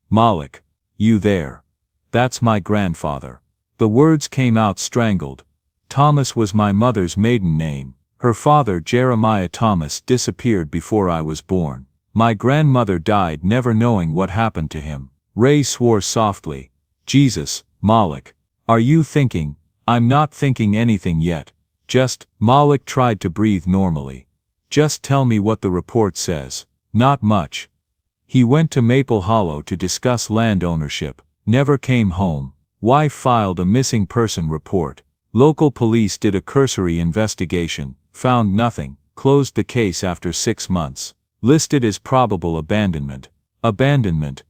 "Malik, you there? That's my grandfather." The words came out strangled. "Thomas was my mother's maiden name. Her father, Jeremiah Thomas, disappeared before I was born. My grandmother died never knowing what happened to him." Ray swore softly. "Jesus, Malik. Are you thinking?" "I'm not thinking anything yet. Just," Malik tried to breathe normally. "Just tell me what the report says." "Not much. He went to Maple Hollow to discuss land ownership. Never came home. Wife filed a missing person report. Local police did a cursory investigation, found nothing, closed the case after 6 months. Listed as probable abandonment." "Abandonment?"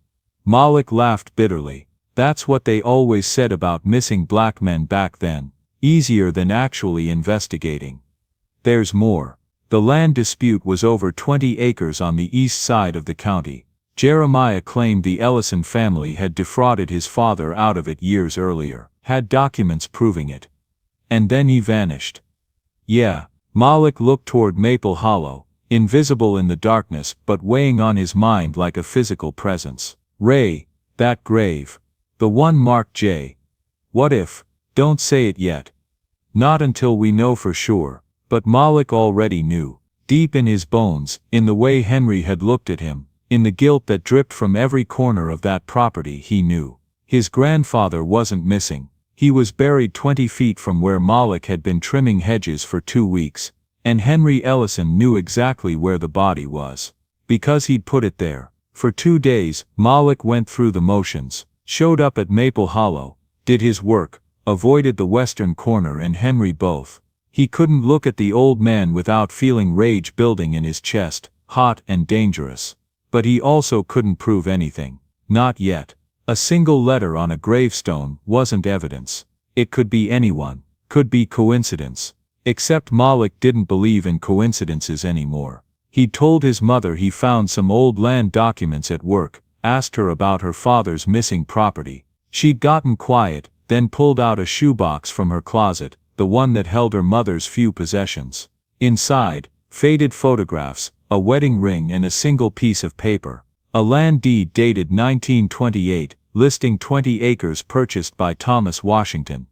Malik laughed bitterly. That's what they always said about missing black men back then. Easier than actually investigating. There's more. The land dispute was over 20 acres on the east side of the county. Jeremiah claimed the Ellison family had defrauded his father out of it years earlier, had documents proving it. And then he vanished. Yeah, Malik looked toward Maple Hollow, invisible in the darkness but weighing on his mind like a physical presence. Ray, that grave. The one marked J. What if? Don't say it yet. Not until we know for sure. But Malik already knew. Deep in his bones, in the way Henry had looked at him, in the guilt that dripped from every corner of that property, he knew. His grandfather wasn't missing. He was buried 20 feet from where Malik had been trimming hedges for 2 weeks, and Henry Ellison knew exactly where the body was. Because he'd put it there. For 2 days, Malik went through the motions, showed up at Maple Hollow, did his work, avoided the western corner and Henry both. He couldn't look at the old man without feeling rage building in his chest, hot and dangerous. But he also couldn't prove anything. Not yet. A single letter on a gravestone wasn't evidence. It could be anyone, could be coincidence. Except Malik didn't believe in coincidences anymore. He'd told his mother he found some old land documents at work, asked her about her father's missing property. She'd gotten quiet, then pulled out a shoebox from her closet, the one that held her mother's few possessions. Inside, faded photographs, a wedding ring and a single piece of paper. A land deed dated 1928, listing 20 acres purchased by Thomas Washington,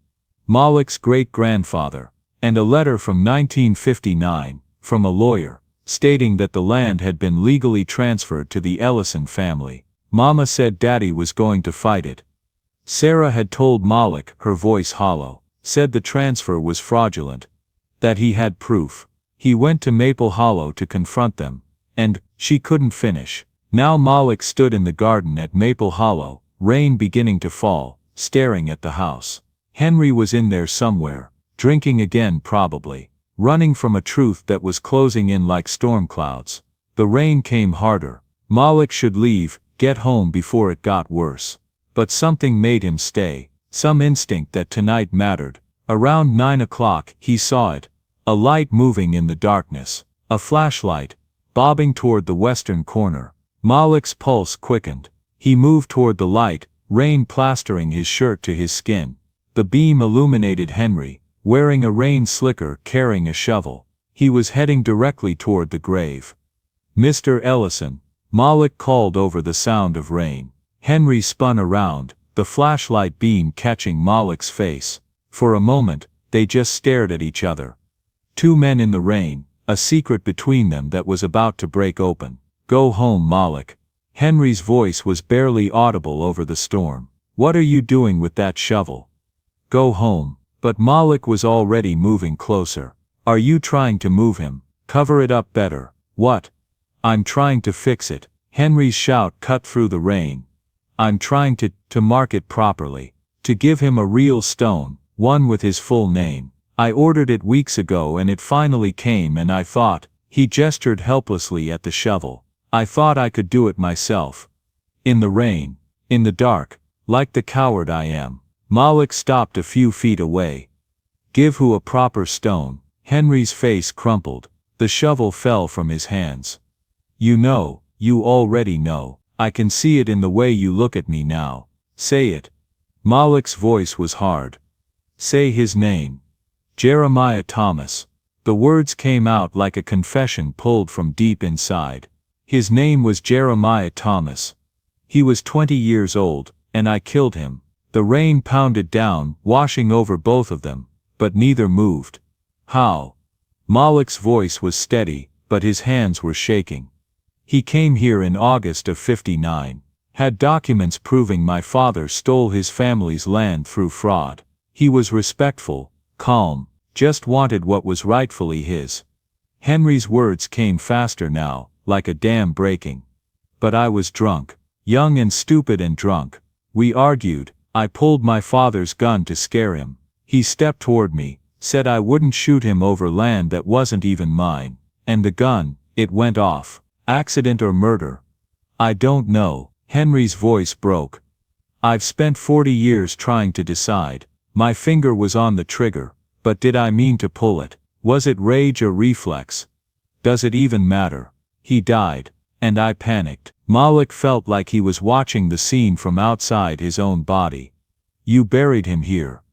Malik's great-grandfather, and a letter from 1959, from a lawyer, stating that the land had been legally transferred to the Ellison family. Mama said Daddy was going to fight it. Sarah had told Malik, her voice hollow, said the transfer was fraudulent. That he had proof. He went to Maple Hollow to confront them. And, she couldn't finish. Now Malik stood in the garden at Maple Hollow, rain beginning to fall, staring at the house. Henry was in there somewhere, drinking again probably, running from a truth that was closing in like storm clouds. The rain came harder. Malik should leave, get home before it got worse. But something made him stay. Some instinct that tonight mattered. Around 9 o'clock, he saw it. A light moving in the darkness. A flashlight, bobbing toward the western corner. Malik's pulse quickened. He moved toward the light, rain plastering his shirt to his skin. The beam illuminated Henry, wearing a rain slicker, carrying a shovel. He was heading directly toward the grave. Mr. Ellison, Malik called over the sound of rain. Henry spun around, the flashlight beam catching Malik's face. For a moment, they just stared at each other. 2 men in the rain, a secret between them that was about to break open. Go home, Malik. Henry's voice was barely audible over the storm. What are you doing with that shovel? Go home. But Malik was already moving closer. Are you trying to move him? Cover it up better. What? I'm trying to fix it. Henry's shout cut through the rain. I'm trying to mark it properly. To give him a real stone, one with his full name. I ordered it weeks ago and it finally came and I thought, he gestured helplessly at the shovel. I thought I could do it myself. In the rain, in the dark, like the coward I am. Malik stopped a few feet away. Give who a proper stone. Henry's face crumpled. The shovel fell from his hands. You know, you already know. I can see it in the way you look at me now. Say it. Malik's voice was hard. Say his name. Jeremiah Thomas. The words came out like a confession pulled from deep inside. His name was Jeremiah Thomas. He was 20 years old, and I killed him. The rain pounded down, washing over both of them, but neither moved. How? Malik's voice was steady, but his hands were shaking. He came here in August of '59. Had documents proving my father stole his family's land through fraud. He was respectful, calm, just wanted what was rightfully his. Henry's words came faster now, like a dam breaking. But I was drunk. Young and stupid and drunk. We argued. I pulled my father's gun to scare him. He stepped toward me, said I wouldn't shoot him over land that wasn't even mine. And the gun, it went off. Accident or murder? I don't know. Henry's voice broke. I've spent 40 years trying to decide. My finger was on the trigger, but did I mean to pull it? Was it rage or reflex? Does it even matter? He died, and I panicked. Malik felt like he was watching the scene from outside his own body. You buried him here.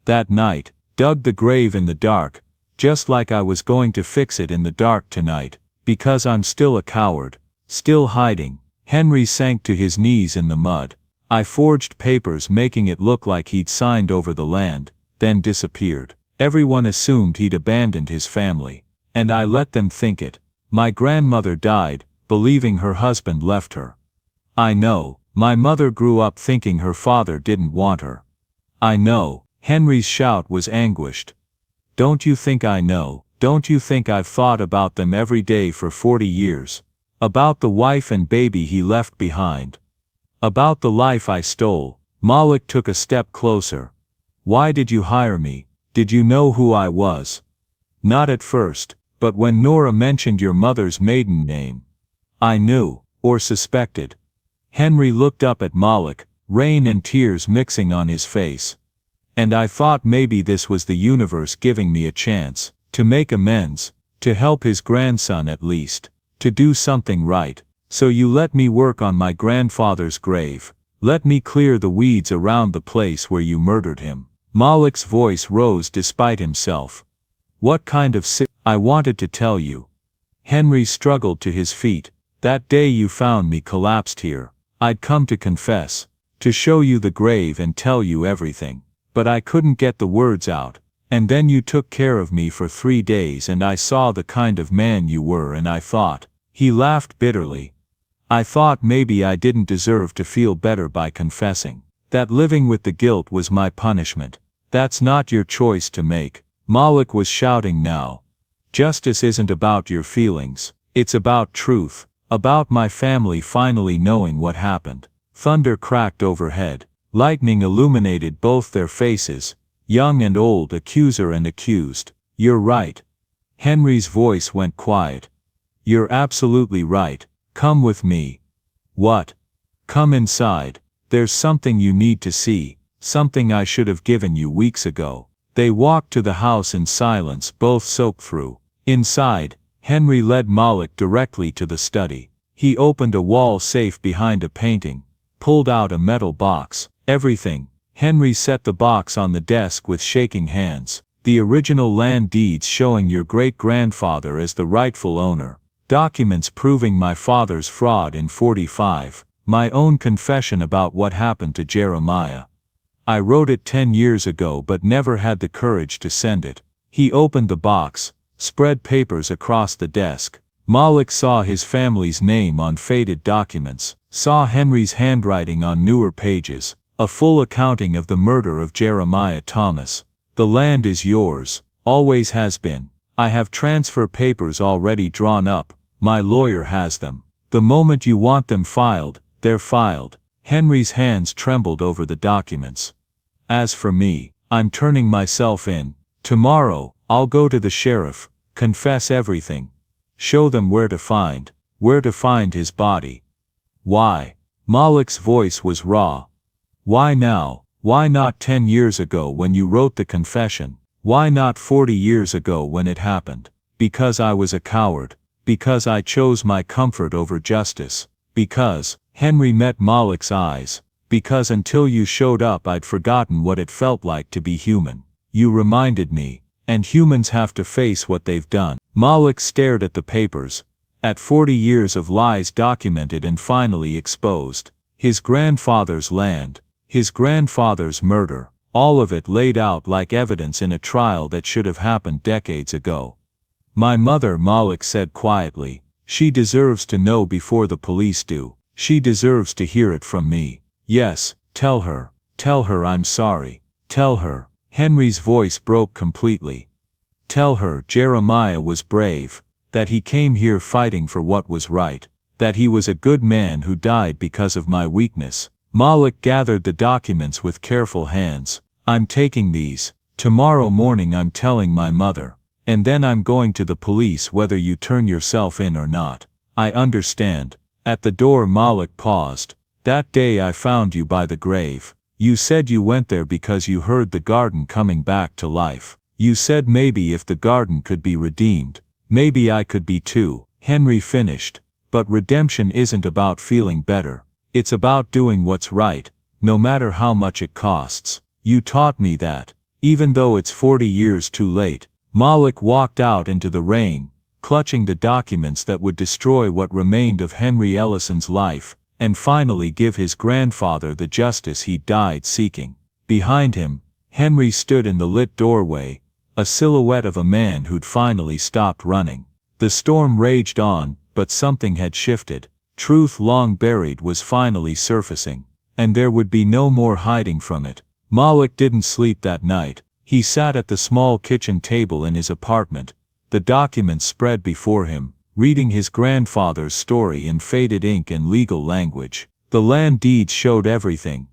That night, dug the grave in the dark, just like I was going to fix it in the dark tonight, because I'm still a coward, still hiding. Henry sank to his knees in the mud. I forged papers making it look like he'd signed over the land, then disappeared. Everyone assumed he'd abandoned his family, and I let them think it. My grandmother died, believing her husband left her. I know, my mother grew up thinking her father didn't want her. I know, Henry's shout was anguished. Don't you think I know? Don't you think I've thought about them every day for 40 years? About the wife and baby he left behind. About the life I stole. Malik took a step closer. Why did you hire me? Did you know who I was? Not at first, but when Nora mentioned your mother's maiden name, I knew, or suspected. Henry looked up at Malik, rain and tears mixing on his face. And I thought maybe this was the universe giving me a chance, to make amends, to help his grandson at least, to do something right. So you let me work on my grandfather's grave, let me clear the weeds around the place where you murdered him. Malik's voice rose despite himself. What kind of I wanted to tell you. Henry struggled to his feet. That day you found me collapsed here. I'd come to confess, to show you the grave and tell you everything. But I couldn't get the words out. And then you took care of me for 3 days and I saw the kind of man you were and I thought. He laughed bitterly. I thought maybe I didn't deserve to feel better by confessing. That living with the guilt was my punishment. That's not your choice to make. Malik was shouting now. Justice isn't about your feelings. It's about truth. About my family finally knowing what happened. Thunder cracked overhead. Lightning illuminated both their faces. Young and old, accuser and accused. You're right. Henry's voice went quiet. You're absolutely right. Come with me. What? Come inside. There's something you need to see, something I should have given you weeks ago. They walked to the house in silence, both soaked through. Inside, Henry led Malik directly to the study. He opened a wall safe behind a painting, pulled out a metal box. Everything. Henry set the box on the desk with shaking hands. The original land deeds showing your great-grandfather as the rightful owner. Documents proving my father's fraud in 45, my own confession about what happened to Jeremiah. I wrote it 10 years ago but never had the courage to send it. He opened the box, spread papers across the desk. Malik saw his family's name on faded documents, saw Henry's handwriting on newer pages, a full accounting of the murder of Jeremiah Thomas. The land is yours, always has been. I have transfer papers already drawn up. My lawyer has them. The moment you want them filed, they're filed. Henry's hands trembled over the documents. As for me, I'm turning myself in. Tomorrow, I'll go to the sheriff, confess everything. Show them where to find his body. Why? Malik's voice was raw. Why now? Why not 10 years ago when you wrote the confession? Why not 40 years ago when it happened? Because I was a coward. Because I chose my comfort over justice. Because, Henry met Malik's eyes. Because until you showed up I'd forgotten what it felt like to be human. You reminded me. And humans have to face what they've done. Malik stared at the papers. At 40 years of lies documented and finally exposed. His grandfather's land. His grandfather's murder. All of it laid out like evidence in a trial that should have happened decades ago. My mother, Malik said quietly. She deserves to know before the police do. She deserves to hear it from me. Yes, tell her I'm sorry. Tell her. Henry's voice broke completely. Tell her Jeremiah was brave, that he came here fighting for what was right, that he was a good man who died because of my weakness. Malik gathered the documents with careful hands. I'm taking these. Tomorrow morning I'm telling my mother. And then I'm going to the police whether you turn yourself in or not. I understand. At the door Malik paused. That day I found you by the grave. You said you went there because you heard the garden coming back to life. You said maybe if the garden could be redeemed, maybe I could be too. Henry finished. But redemption isn't about feeling better. It's about doing what's right, no matter how much it costs. You taught me that. Even though it's 40 years too late. Malik walked out into the rain, clutching the documents that would destroy what remained of Henry Ellison's life, and finally give his grandfather the justice he died seeking. Behind him, Henry stood in the lit doorway, a silhouette of a man who'd finally stopped running. The storm raged on, but something had shifted. Truth long buried was finally surfacing, and there would be no more hiding from it. Malik didn't sleep that night. He sat at the small kitchen table in his apartment, the documents spread before him, reading his grandfather's story in faded ink and legal language. The land deeds showed everything.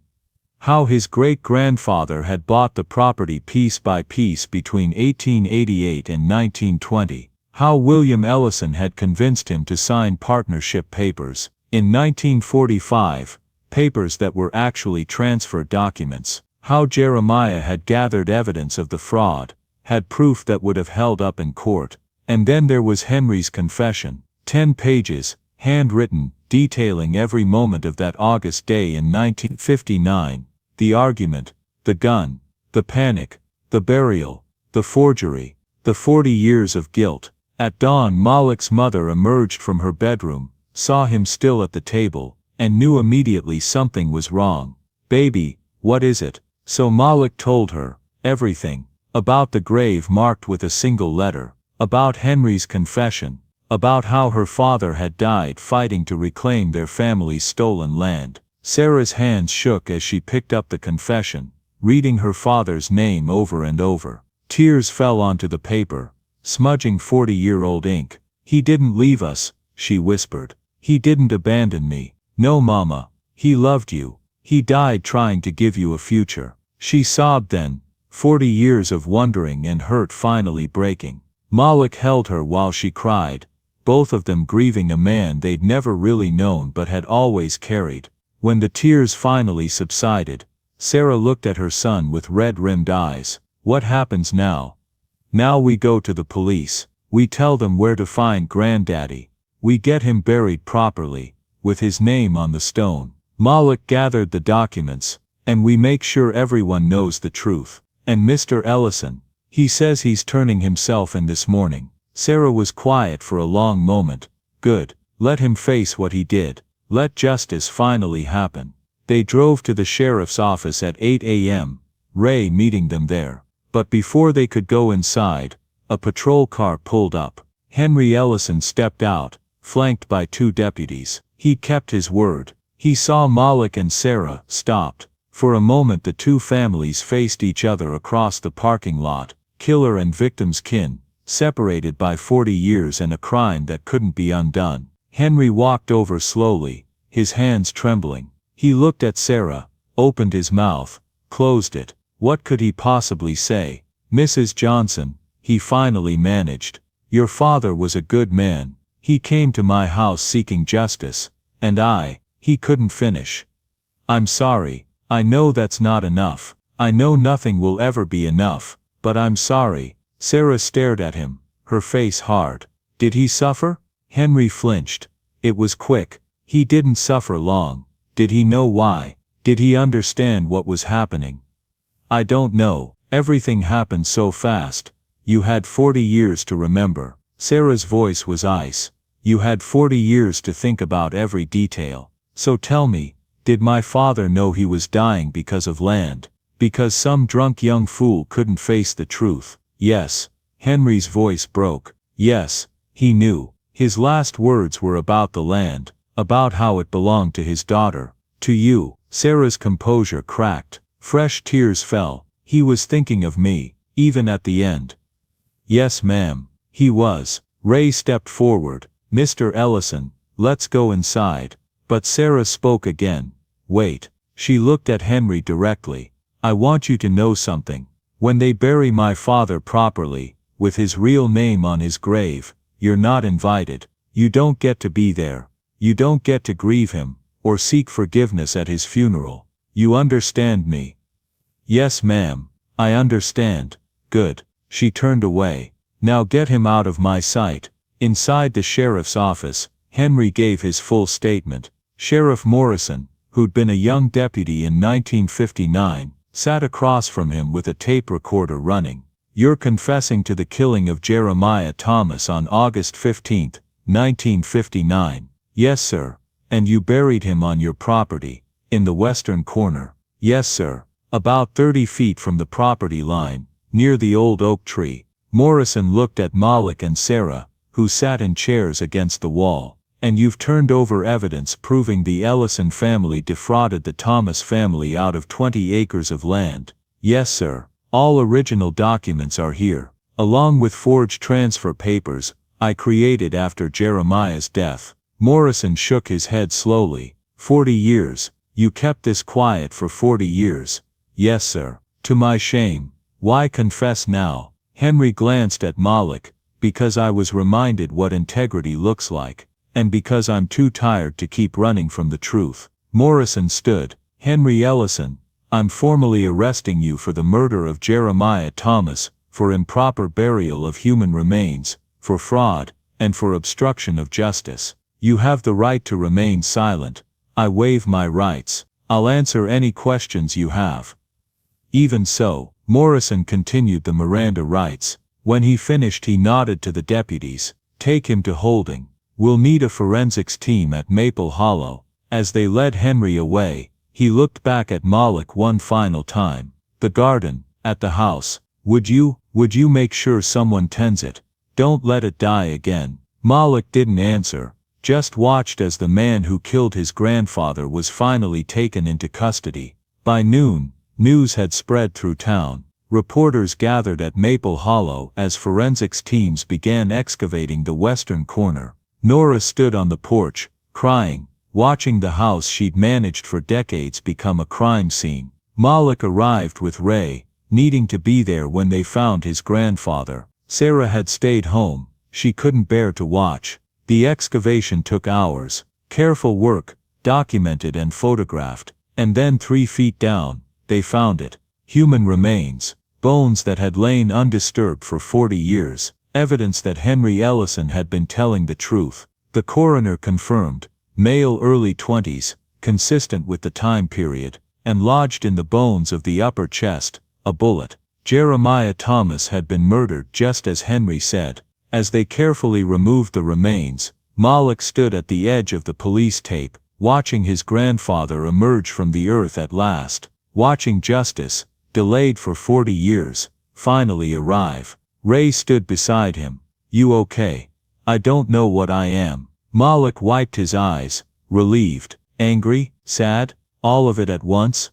How his great-grandfather had bought the property piece by piece between 1888 and 1920. How William Ellison had convinced him to sign partnership papers in 1945, papers that were actually transfer documents. How Jeremiah had gathered evidence of the fraud, had proof that would have held up in court. And then there was Henry's confession, 10 pages, handwritten, detailing every moment of that August day in 1959, the argument, the gun, the panic, the burial, the forgery, the 40 years of guilt. At dawn Malik's mother emerged from her bedroom, saw him still at the table, and knew immediately something was wrong. "Baby, what is it?" So Malik told her, everything. About the grave marked with a single letter. About Henry's confession. About how her father had died fighting to reclaim their family's stolen land. Sarah's hands shook as she picked up the confession, reading her father's name over and over. Tears fell onto the paper, smudging 40-year-old ink. "He didn't leave us," she whispered. "He didn't abandon me. No, Mama. He loved you. He died trying to give you a future." She sobbed then, 40 years of wondering and hurt finally breaking. Malik held her while she cried, both of them grieving a man they'd never really known but had always carried. When the tears finally subsided, Sarah looked at her son with red-rimmed eyes. "What happens now?" "Now we go to the police. We tell them where to find Granddaddy. We get him buried properly, with his name on the stone. Malik gathered the documents, and we make sure everyone knows the truth. And Mr. Ellison, he says he's turning himself in this morning." Sarah was quiet for a long moment. "Good. Let him face what he did. Let justice finally happen." They drove to the sheriff's office at 8 a.m., Ray meeting them there. But before they could go inside, a patrol car pulled up. Henry Ellison stepped out, flanked by 2 deputies. He kept his word. He saw Malik and Sarah, stopped. For a moment the 2 families faced each other across the parking lot, killer and victim's kin, separated by 40 years and a crime that couldn't be undone. Henry walked over slowly, his hands trembling. He looked at Sarah, opened his mouth, closed it. What could he possibly say? "Mrs. Johnson," he finally managed. "Your father was a good man. He came to my house seeking justice, and he couldn't finish. I'm sorry. I know that's not enough. I know nothing will ever be enough, but I'm sorry." Sarah stared at him, her face hard. "Did he suffer?" Henry flinched. It was quick. He didn't suffer long. Did he know why? Did he understand what was happening? "I don't know. Everything happened so fast. You had 40 years to remember." Sarah's voice was ice. "You had 40 years to think about every detail. So tell me, did my father know he was dying because of land? Because some drunk young fool couldn't face the truth?" "Yes." Henry's voice broke. "Yes, he knew. His last words were about the land, about how it belonged to his daughter. To you." Sarah's composure cracked. Fresh tears fell. "He was thinking of me, even at the end." "Yes, ma'am, he was." Ray stepped forward. "Mr. Ellison, let's go inside." But Sarah spoke again. "Wait." She looked at Henry directly. "I want you to know something. When they bury my father properly, with his real name on his grave, you're not invited. You don't get to be there. You don't get to grieve him, or seek forgiveness at his funeral. You understand me? Yes, ma'am, I understand. Good. She turned away. Now get him out of my sight. Inside the sheriff's office, Henry gave his full statement. Sheriff Morrison, who'd been a young deputy in 1959, sat across from him with a tape recorder running. You're confessing to the killing of Jeremiah Thomas on August 15, 1959. Yes, sir. And you buried him on your property, in the western corner. Yes, sir. About 30 feet from the property line, near the old oak tree. Morrison looked at Malik and Sarah, who sat in chairs against the wall. And you've turned over evidence proving the Ellison family defrauded the Thomas family out of 20 acres of land. Yes, sir. All original documents are here, along with forged transfer papers I created after Jeremiah's death. Morrison shook his head slowly. 40 years. You kept this quiet for 40 years. Yes, sir. To my shame. Why confess now? Henry glanced at Malik. Because I was reminded what integrity looks like. And because I'm too tired to keep running from the truth. Morrison stood. Henry Ellison, I'm formally arresting you for the murder of Jeremiah Thomas, for improper burial of human remains, for fraud, and for obstruction of justice. You have the right to remain silent. I waive my rights. I'll answer any questions you have. Even so, Morrison continued the Miranda rights. When he finished, he nodded to the deputies. Take him to holding. We'll need a forensics team at Maple Hollow. As they led Henry away, he looked back at Malik one final time. The garden, at the house. Would you make sure someone tends it? Don't let it die again. Malik didn't answer, just watched as the man who killed his grandfather was finally taken into custody. By noon, news had spread through town. Reporters gathered at Maple Hollow as forensics teams began excavating the western corner. Nora stood on the porch, crying, watching the house she'd managed for decades become a crime scene. Malik arrived with Ray, needing to be there when they found his grandfather. Sarah had stayed home. She couldn't bear to watch. The excavation took hours. Careful work, documented and photographed. And then 3 feet down, they found it. Human remains, bones that had lain undisturbed for 40 years. Evidence that Henry Ellison had been telling the truth. The coroner confirmed, male early 20s, consistent with the time period, and lodged in the bones of the upper chest, a bullet. Jeremiah Thomas had been murdered just as Henry said. As they carefully removed the remains, Malik stood at the edge of the police tape, watching his grandfather emerge from the earth at last, watching justice, delayed for 40 years, finally arrive. Ray stood beside him. You okay? I don't know what I am. Malik wiped his eyes, relieved, angry, sad, all of it at once?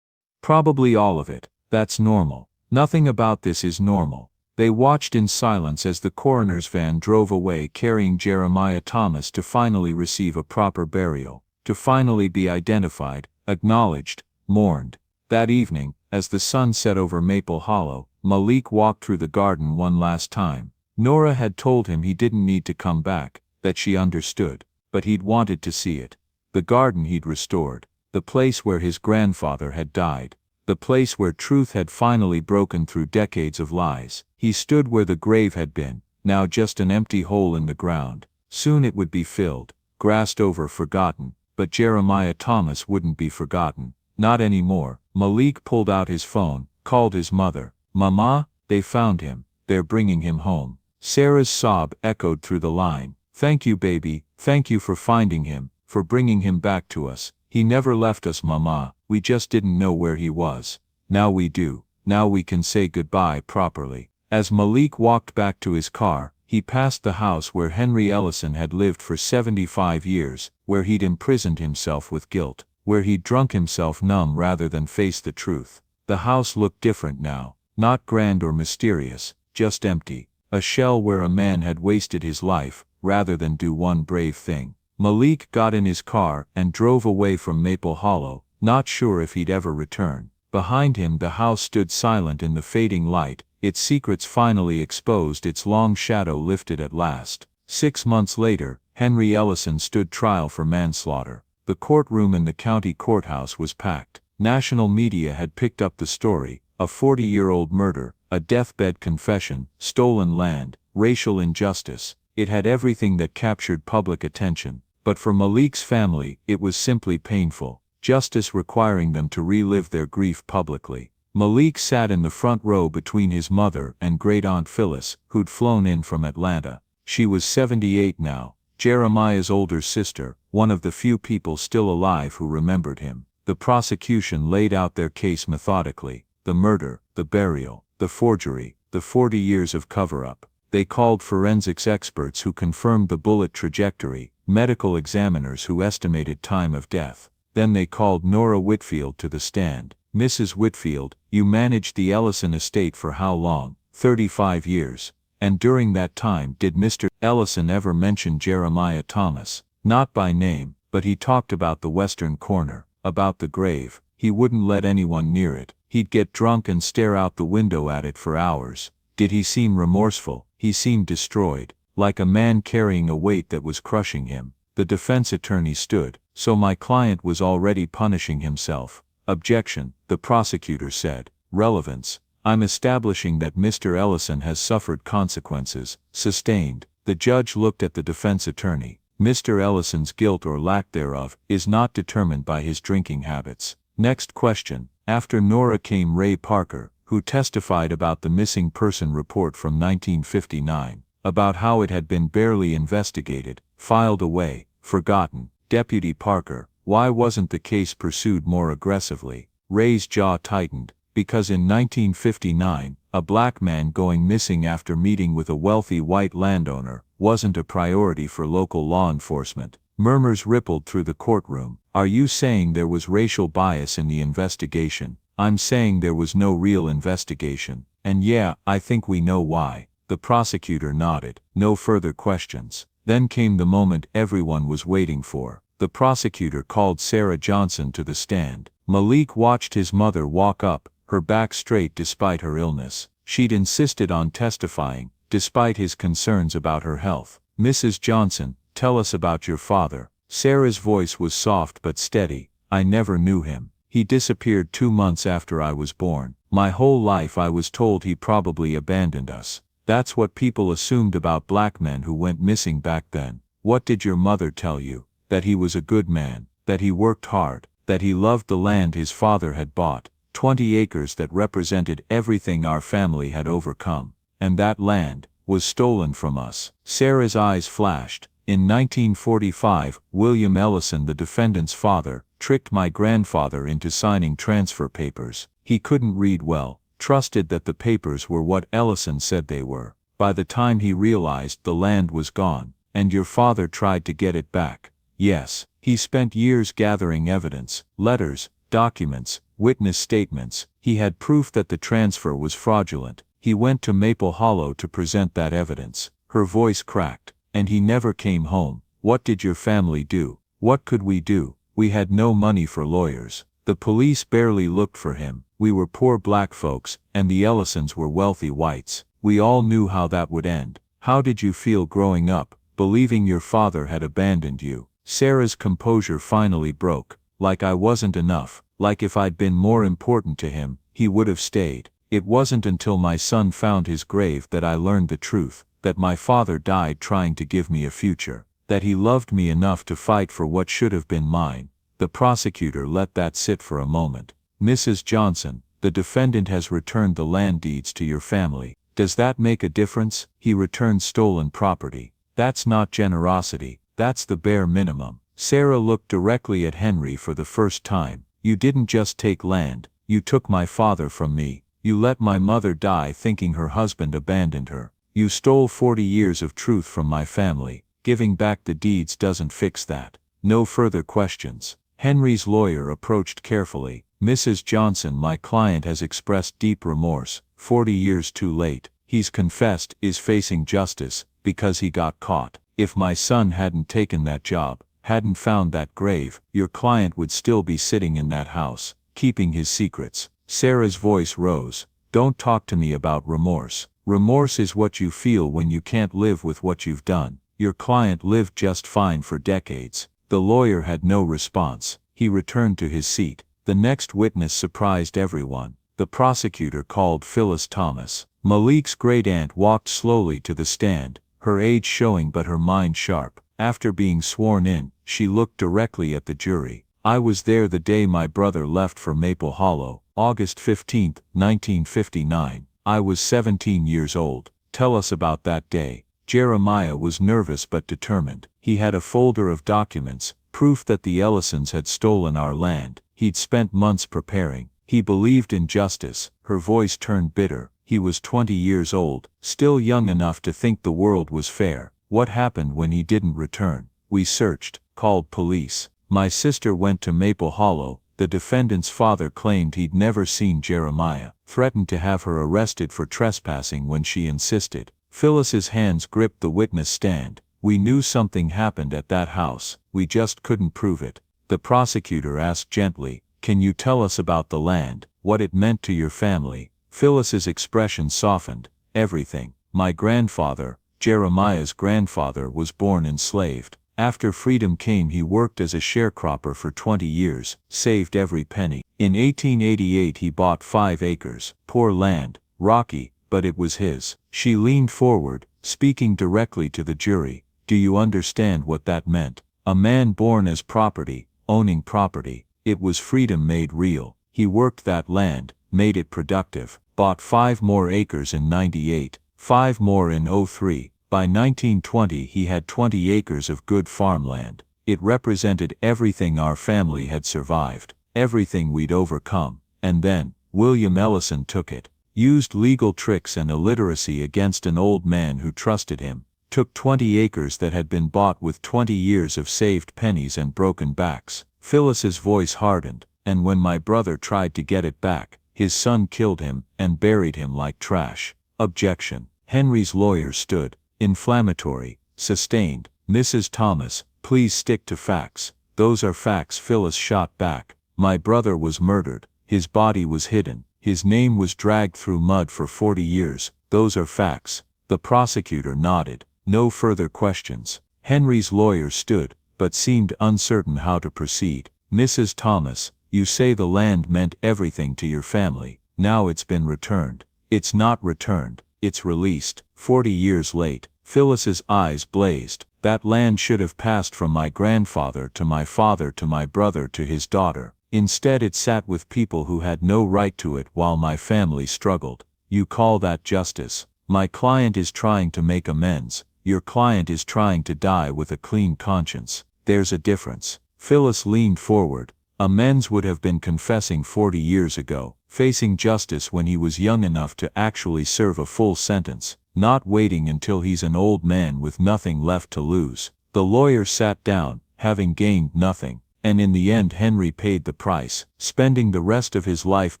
Probably all of it. That's normal. Nothing about this is normal. They watched in silence as the coroner's van drove away carrying Jeremiah Thomas to finally receive a proper burial, to finally be identified, acknowledged, mourned. That evening, as the sun set over Maple Hollow, Malik walked through the garden one last time. Nora had told him he didn't need to come back, that she understood, but he'd wanted to see it. The garden he'd restored, the place where his grandfather had died, the place where truth had finally broken through decades of lies. He stood where the grave had been, now just an empty hole in the ground. Soon it would be filled, grassed over, forgotten, but Jeremiah Thomas wouldn't be forgotten. Not anymore. Malik pulled out his phone, called his mother. Mama, they found him. They're bringing him home. Sarah's sob echoed through the line. Thank you, baby. Thank you for finding him, for bringing him back to us. He never left us, Mama. We just didn't know where he was. Now we do. Now we can say goodbye properly. As Malik walked back to his car, he passed the house where Henry Ellison had lived for 75 years, where he'd imprisoned himself with guilt, where he'd drunk himself numb rather than face the truth. The house looked different now, not grand or mysterious, just empty, a shell where a man had wasted his life, rather than do one brave thing. Malik got in his car and drove away from Maple Hollow, not sure if he'd ever return. Behind him the house stood silent in the fading light, its secrets finally exposed, its long shadow lifted at last. 6 months later, Henry Ellison stood trial for manslaughter. The courtroom in the county courthouse was packed. National media had picked up the story: a 40-year-old murder, a deathbed confession, stolen land, racial injustice. It had everything that captured public attention. But for Malik's family, it was simply painful. Justice requiring them to relive their grief publicly. Malik sat in the front row between his mother and great-aunt Phyllis, who'd flown in from Atlanta. She was 78 now, Jeremiah's older sister, one of the few people still alive who remembered him. The prosecution laid out their case methodically: the murder, the burial, the forgery, the 40 years of cover-up. They called forensics experts who confirmed the bullet trajectory, medical examiners who estimated time of death. Then they called Nora Whitfield to the stand. "Mrs. Whitfield, you managed the Ellison estate for how long?" 35 years. "And during that time did Mr. Ellison ever mention Jeremiah Thomas?" "Not by name, but he talked about the western corner, about the grave. He wouldn't let anyone near it. He'd get drunk and stare out the window at it for hours." "Did he seem remorseful?" "He seemed destroyed, like a man carrying a weight that was crushing him." The defense attorney stood. "So my client was already punishing himself." "Objection," the prosecutor said. "Relevance. I'm establishing that Mr. Ellison has suffered consequences." Sustained. The judge looked at the defense attorney. "Mr. Ellison's guilt or lack thereof is not determined by his drinking habits." Next question. After Nora came Ray Parker, who testified about the missing person report from 1959, about how it had been barely investigated, filed away, forgotten. Deputy Parker: "Why wasn't the case pursued more aggressively?" Ray's jaw tightened. "Because in 1959, a black man going missing after meeting with a wealthy white landowner wasn't a priority for local law enforcement." Murmurs rippled through the courtroom. "Are you saying there was racial bias in the investigation?" "I'm saying there was no real investigation. And yeah, I think we know why." The prosecutor nodded. No further questions. Then came the moment everyone was waiting for. The prosecutor called Sarah Johnson to the stand. Malik watched his mother walk up, her back straight despite her illness. She'd insisted on testifying, despite his concerns about her health. "Mrs. Johnson, tell us about your father." Sarah's voice was soft but steady. "I never knew him. He disappeared 2 months after I was born. My whole life I was told he probably abandoned us. That's what people assumed about black men who went missing back then." "What did your mother tell you?" "That he was a good man, that he worked hard, that he loved the land his father had bought, 20 acres that represented everything our family had overcome, and that land was stolen from us." Sarah's eyes flashed. "In 1945, William Ellison, the defendant's father, tricked my grandfather into signing transfer papers. He couldn't read well, trusted that the papers were what Ellison said they were. By the time he realized the land was gone, and your father tried to get it back." "Yes. He spent years gathering evidence, letters, documents, witness statements. He had proof that the transfer was fraudulent. He went to Maple Hollow to present that evidence." Her voice cracked. "And he never came home." "What did your family do?" "What could we do? We had no money for lawyers. The police barely looked for him. We were poor black folks, and the Ellisons were wealthy whites. We all knew how that would end." "How did you feel growing up, believing your father had abandoned you?" Sarah's composure finally broke. "Like I wasn't enough, like if I'd been more important to him, he would have stayed. It wasn't until my son found his grave that I learned the truth, that my father died trying to give me a future, that he loved me enough to fight for what should have been mine." The prosecutor let that sit for a moment. "Mrs. Johnson, the defendant has returned the land deeds to your family. Does that make a difference?" "He returned stolen property." "That's not generosity, that's the bare minimum." Sarah looked directly at Henry for the first time. "You didn't just take land, you took my father from me. You let my mother die thinking her husband abandoned her. You stole 40 years of truth from my family. Giving back the deeds doesn't fix that." No further questions. Henry's lawyer approached carefully. "Mrs. Johnson, my client has expressed deep remorse. 40 years too late. He's confessed, is facing justice, because he got caught. If my son hadn't taken that job, hadn't found that grave, your client would still be sitting in that house, keeping his secrets." Sarah's voice rose. "Don't talk to me about remorse. Remorse is what you feel when you can't live with what you've done. Your client lived just fine for decades. The lawyer had no response. He returned to his seat. The next witness surprised everyone. The prosecutor called Phyllis Thomas. Malik's great-aunt walked slowly to the stand, her age showing but her mind sharp. After being sworn in, she looked directly at the jury. I was there the day my brother left for Maple Hollow, August 15, 1959. I was 17 years old. Tell us about that day. Jeremiah was nervous but determined. He had a folder of documents, proof that the Ellisons had stolen our land. He'd spent months preparing. He believed in justice. Her voice turned bitter. He was 20 years old, still young enough to think the world was fair. What happened when he didn't return? We searched, called police. My sister went to Maple Hollow. The defendant's father claimed he'd never seen Jeremiah, threatened to have her arrested for trespassing when she insisted. Phyllis's hands gripped the witness stand. We knew something happened at that house. We just couldn't prove it. The prosecutor asked gently, "Can you tell us about the land, what it meant to your family?" Phyllis's expression softened. Everything. My grandfather, Jeremiah's grandfather, was born enslaved. After freedom came, he worked as a sharecropper for 20 years, saved every penny. In 1888 he bought 5 acres. Poor land, rocky, but it was his. She leaned forward, speaking directly to the jury. Do you understand what that meant? A man born as property, owning property. It was freedom made real. He worked that land, made it productive, bought 5 more acres in '98, 5 more in '03. By 1920 he had 20 acres of good farmland. It represented everything our family had survived, everything we'd overcome. And then, William Ellison took it, used legal tricks and illiteracy against an old man who trusted him, took 20 acres that had been bought with 20 years of saved pennies and broken backs. Phyllis's voice hardened, and when my brother tried to get it back, his son killed him and buried him like trash. Objection. Henry's lawyer stood. Inflammatory, sustained. Mrs. Thomas, please stick to facts. Those are facts. Phyllis shot back. My brother was murdered. His body was hidden. His name was dragged through mud for 40 years. Those are facts. The prosecutor nodded. No further questions. Henry's lawyer stood, but seemed uncertain how to proceed. Mrs. Thomas, you say the land meant everything to your family. Now it's been returned. It's not returned. It's released. 40 years late. Phyllis's eyes blazed. That land should have passed from my grandfather to my father to my brother to his daughter. Instead it sat with people who had no right to it while my family struggled. You call that justice? My client is trying to make amends. Your client is trying to die with a clean conscience. There's a difference. Phyllis leaned forward. Amends would have been confessing 40 years ago, facing justice when he was young enough to actually serve a full sentence, not waiting until he's an old man with nothing left to lose. The lawyer sat down, having gained nothing, and in the end Henry paid the price, spending the rest of his life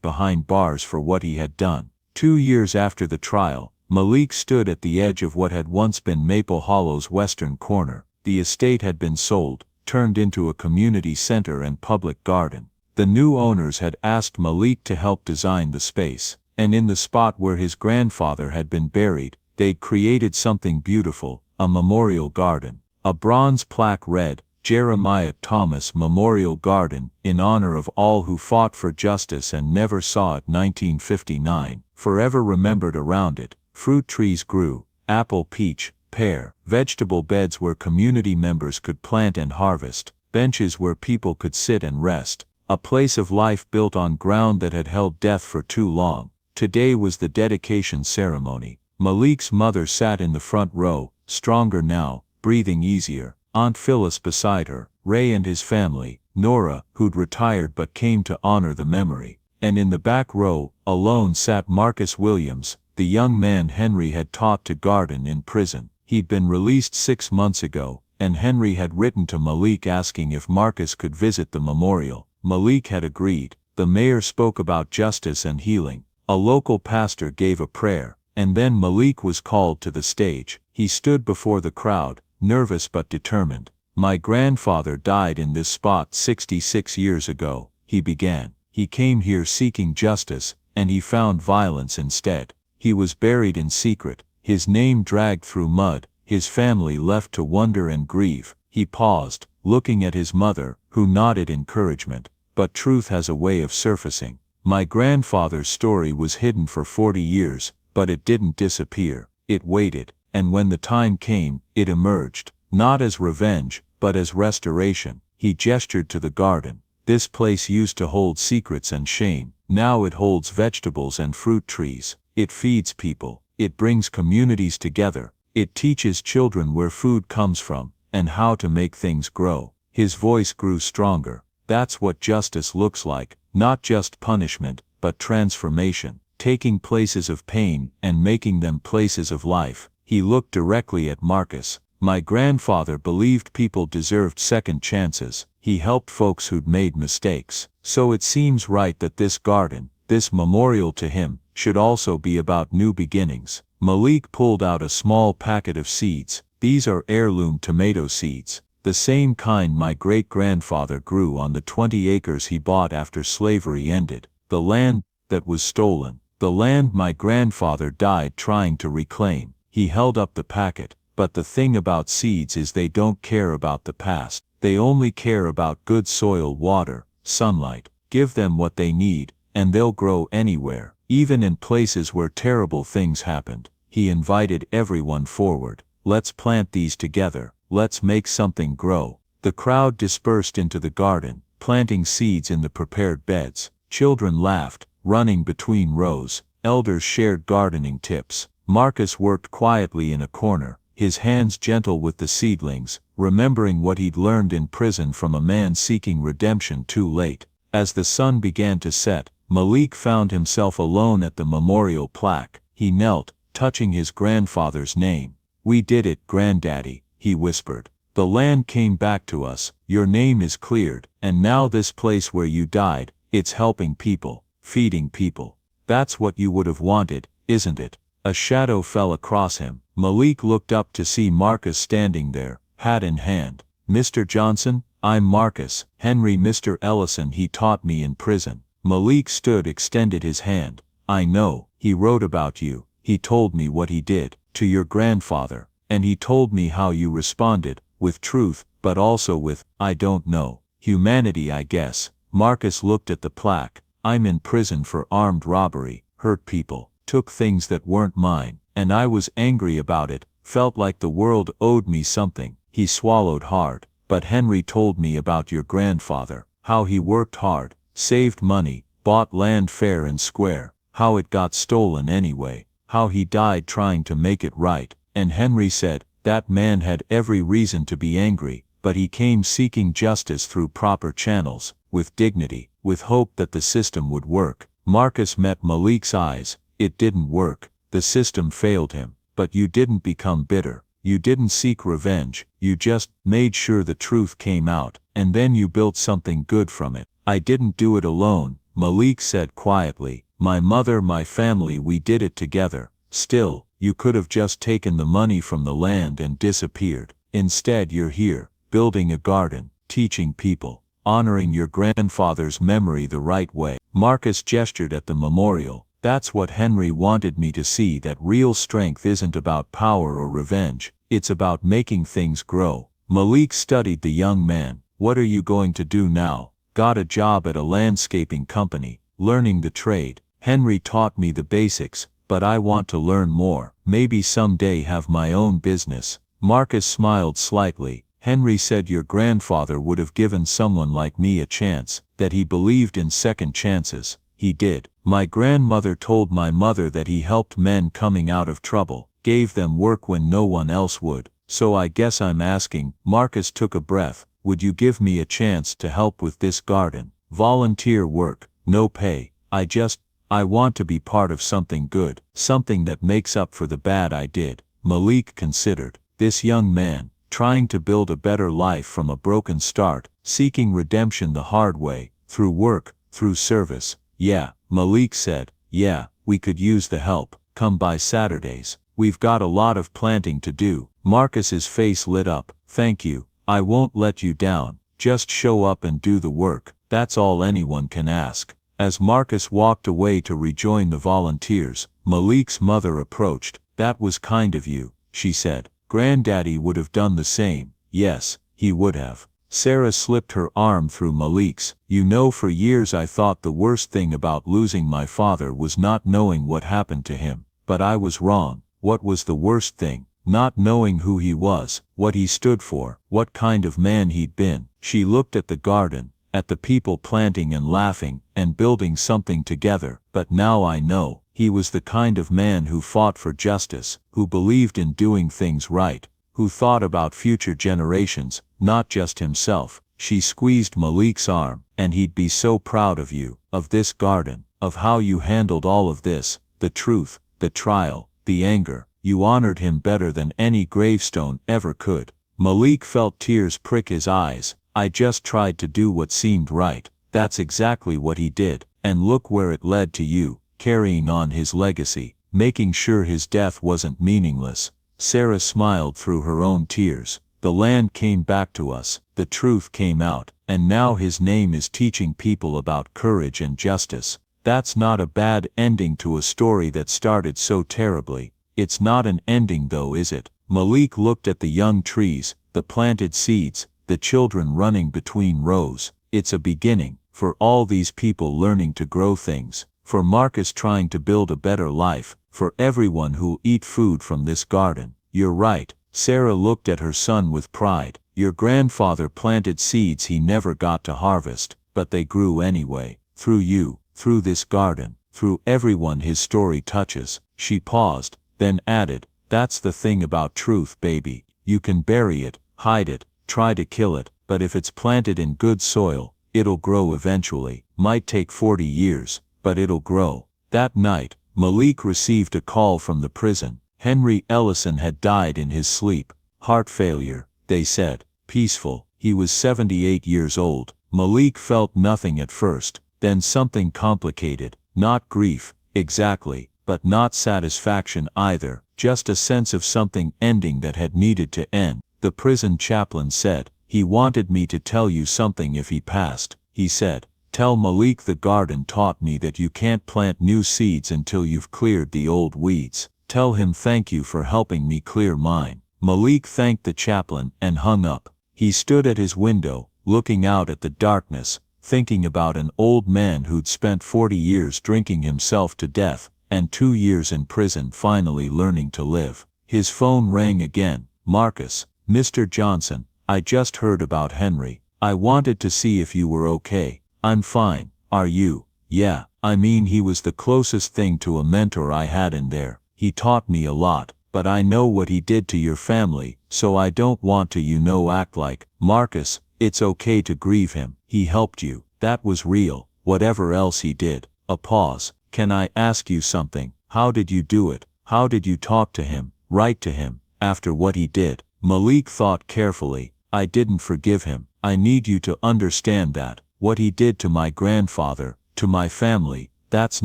behind bars for what he had done. 2 years after the trial, Malik stood at the edge of what had once been Maple Hollow's western corner. The estate had been sold, turned into a community center and public garden. The new owners had asked Malik to help design the space, and in the spot where his grandfather had been buried, they'd created something beautiful, a memorial garden. A bronze plaque read, Jeremiah Thomas Memorial Garden, in honor of all who fought for justice and never saw it. 1959, forever remembered. Around it, fruit trees grew, apple, peach, pear, vegetable beds where community members could plant and harvest, benches where people could sit and rest, a place of life built on ground that had held death for too long. Today was the dedication ceremony. Malik's mother sat in the front row, stronger now, breathing easier, Aunt Phyllis beside her, Ray and his family, Nora, who'd retired but came to honor the memory, and in the back row, alone, sat Marcus Williams, the young man Henry had taught to garden in prison. He'd been released 6 months ago, and Henry had written to Malik asking if Marcus could visit the memorial. Malik had agreed. The mayor spoke about justice and healing. A local pastor gave a prayer, and then Malik was called to the stage. He stood before the crowd, nervous but determined. My grandfather died in this spot 66 years ago, he began. He came here seeking justice, and he found violence instead. He was buried in secret, his name dragged through mud, his family left to wonder and grieve. He paused, looking at his mother, who nodded encouragement. But truth has a way of surfacing. My grandfather's story was hidden for 40 years, but it didn't disappear. It waited, and when the time came, it emerged, not as revenge, but as restoration. He gestured to the garden. This place used to hold secrets and shame. Now it holds vegetables and fruit trees. It feeds people. It brings communities together. It teaches children where food comes from, and how to make things grow. His voice grew stronger. That's what justice looks like, not just punishment, but transformation, taking places of pain and making them places of life. He looked directly at Marcus. My grandfather believed people deserved second chances. He helped folks who'd made mistakes. So it seems right that this garden, this memorial to him, should also be about new beginnings. Malik pulled out a small packet of seeds. These are heirloom tomato seeds, the same kind my great-grandfather grew on the 20 acres he bought after slavery ended. The land that was stolen. The land my grandfather died trying to reclaim. He held up the packet. But the thing about seeds is they don't care about the past. They only care about good soil, water, sunlight. Give them what they need, and they'll grow anywhere, even in places where terrible things happened. He invited everyone forward. Let's plant these together. Let's make something grow. The crowd dispersed into the garden, planting seeds in the prepared beds. Children laughed, running between rows. Elders shared gardening tips. Marcus worked quietly in a corner, his hands gentle with the seedlings, remembering what he'd learned in prison from a man seeking redemption too late. As the sun began to set, Malik found himself alone at the memorial plaque. He knelt, touching his grandfather's name. "We did it, Granddaddy," he whispered. "The land came back to us, your name is cleared, and now this place where you died, it's helping people, feeding people. That's what you would have wanted, isn't it?" A shadow fell across him. Malik looked up to see Marcus standing there, hat in hand. "Mr. Johnson, I'm Marcus, Henry Mr. Ellison he taught me in prison." Malik stood, extended his hand. "I know, he wrote about you, he told me what he did to your grandfather, and he told me how you responded, with truth, but also with, I don't know, humanity I guess." Marcus looked at the plaque. "I'm in prison for armed robbery, hurt people, took things that weren't mine, and I was angry about it, felt like the world owed me something." He swallowed hard. "But Henry told me about your grandfather, how he worked hard, saved money, bought land fair and square, how it got stolen anyway, how he died trying to make it right. And Henry said, that man had every reason to be angry, but he came seeking justice through proper channels, with dignity, with hope that the system would work." Marcus met Malik's eyes. "It didn't work. The system failed him. But you didn't become bitter. You didn't seek revenge. You just made sure the truth came out, and then you built something good from it." "I didn't do it alone," Malik said quietly. "My mother, my family, we did it together. Still, you could have just taken the money from the land and disappeared. Instead you're here, building a garden, teaching people, honoring your grandfather's memory the right way." Marcus gestured at the memorial. "That's what Henry wanted me to see, that real strength isn't about power or revenge, it's about making things grow." Malik studied the young man. "What are you going to do now?" "Got a job at a landscaping company, learning the trade. Henry taught me the basics, but I want to learn more, maybe someday have my own business." Marcus smiled slightly. "Henry said your grandfather would have given someone like me a chance, that he believed in second chances. He did. My grandmother told my mother that he helped men coming out of trouble, gave them work when no one else would. So I guess I'm asking," Marcus took a breath, "would you give me a chance to help with this garden? Volunteer work, no pay. I want to be part of something good, something that makes up for the bad I did." Malik considered. This young man, trying to build a better life from a broken start, seeking redemption the hard way, through work, through service. "Yeah," Malik said. "Yeah, we could use the help. Come by Saturdays. We've got a lot of planting to do." Marcus's face lit up. "Thank you. I won't let you down. Just show up and do the work. That's all anyone can ask." As Marcus walked away to rejoin the volunteers, Malik's mother approached. "That was kind of you," she said. "Granddaddy would have done the same." "Yes, he would have. Sarah slipped her arm through Malik's. You know, for years I thought the worst thing about losing my father was not knowing what happened to him. But I was wrong. What was the worst thing? Not knowing who he was, what he stood for, what kind of man he'd been. She looked at the garden, at the people planting and laughing, and building something together. But now I know, he was the kind of man who fought for justice, who believed in doing things right, who thought about future generations, not just himself. She squeezed Malik's arm. And he'd be so proud of you, of this garden, of how you handled all of this, the truth, the trial, the anger. You honored him better than any gravestone ever could. Malik felt tears prick his eyes. I just tried to do what seemed right. That's exactly what he did. And look where it led to you, carrying on his legacy, making sure his death wasn't meaningless. Sarah smiled through her own tears. The land came back to us, the truth came out, and now his name is teaching people about courage and justice. That's not a bad ending to a story that started so terribly. It's not an ending though, is it? Malik looked at the young trees, the planted seeds, the children running between rows. It's a beginning, for all these people learning to grow things, for Marcus trying to build a better life, for everyone who'll eat food from this garden. You're right. Sarah looked at her son with pride. Your grandfather planted seeds he never got to harvest, but they grew anyway. Through you, through this garden, through everyone his story touches. She paused, then added, that's the thing about truth, baby. You can bury it, hide it, try to kill it, but if it's planted in good soil, it'll grow eventually. Might take 40 years, but it'll grow. That night, Malik received a call from the prison. Henry Ellison had died in his sleep. Heart failure, they said. Peaceful. He was 78 years old. Malik felt nothing at first, then something complicated. Not grief, exactly, but not satisfaction either. Just a sense of something ending that had needed to end. The prison chaplain said, he wanted me to tell you something if he passed. He said, tell Malik the garden taught me that you can't plant new seeds until you've cleared the old weeds. Tell him thank you for helping me clear mine. Malik thanked the chaplain and hung up. He stood at his window, looking out at the darkness, thinking about an old man who'd spent 40 years drinking himself to death, and 2 years in prison finally learning to live. His phone rang again. Marcus, Mr. Johnson, I just heard about Henry. I wanted to see if you were okay. I'm fine. Are you? Yeah, I mean he was the closest thing to a mentor I had in there. He taught me a lot, but I know what he did to your family, so I don't want to act like, Marcus, it's okay to grieve him. He helped you. That was real, whatever else he did. A pause. Can I ask you something? How did you do it? How did you talk to him, write to him, after what he did? Malik thought carefully. I didn't forgive him. I need you to understand that. What he did to my grandfather, to my family, that's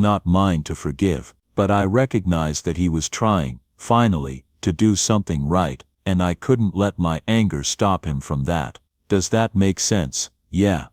not mine to forgive. But I recognized that he was trying, finally, to do something right, and I couldn't let my anger stop him from that. Does that make sense? Yeah,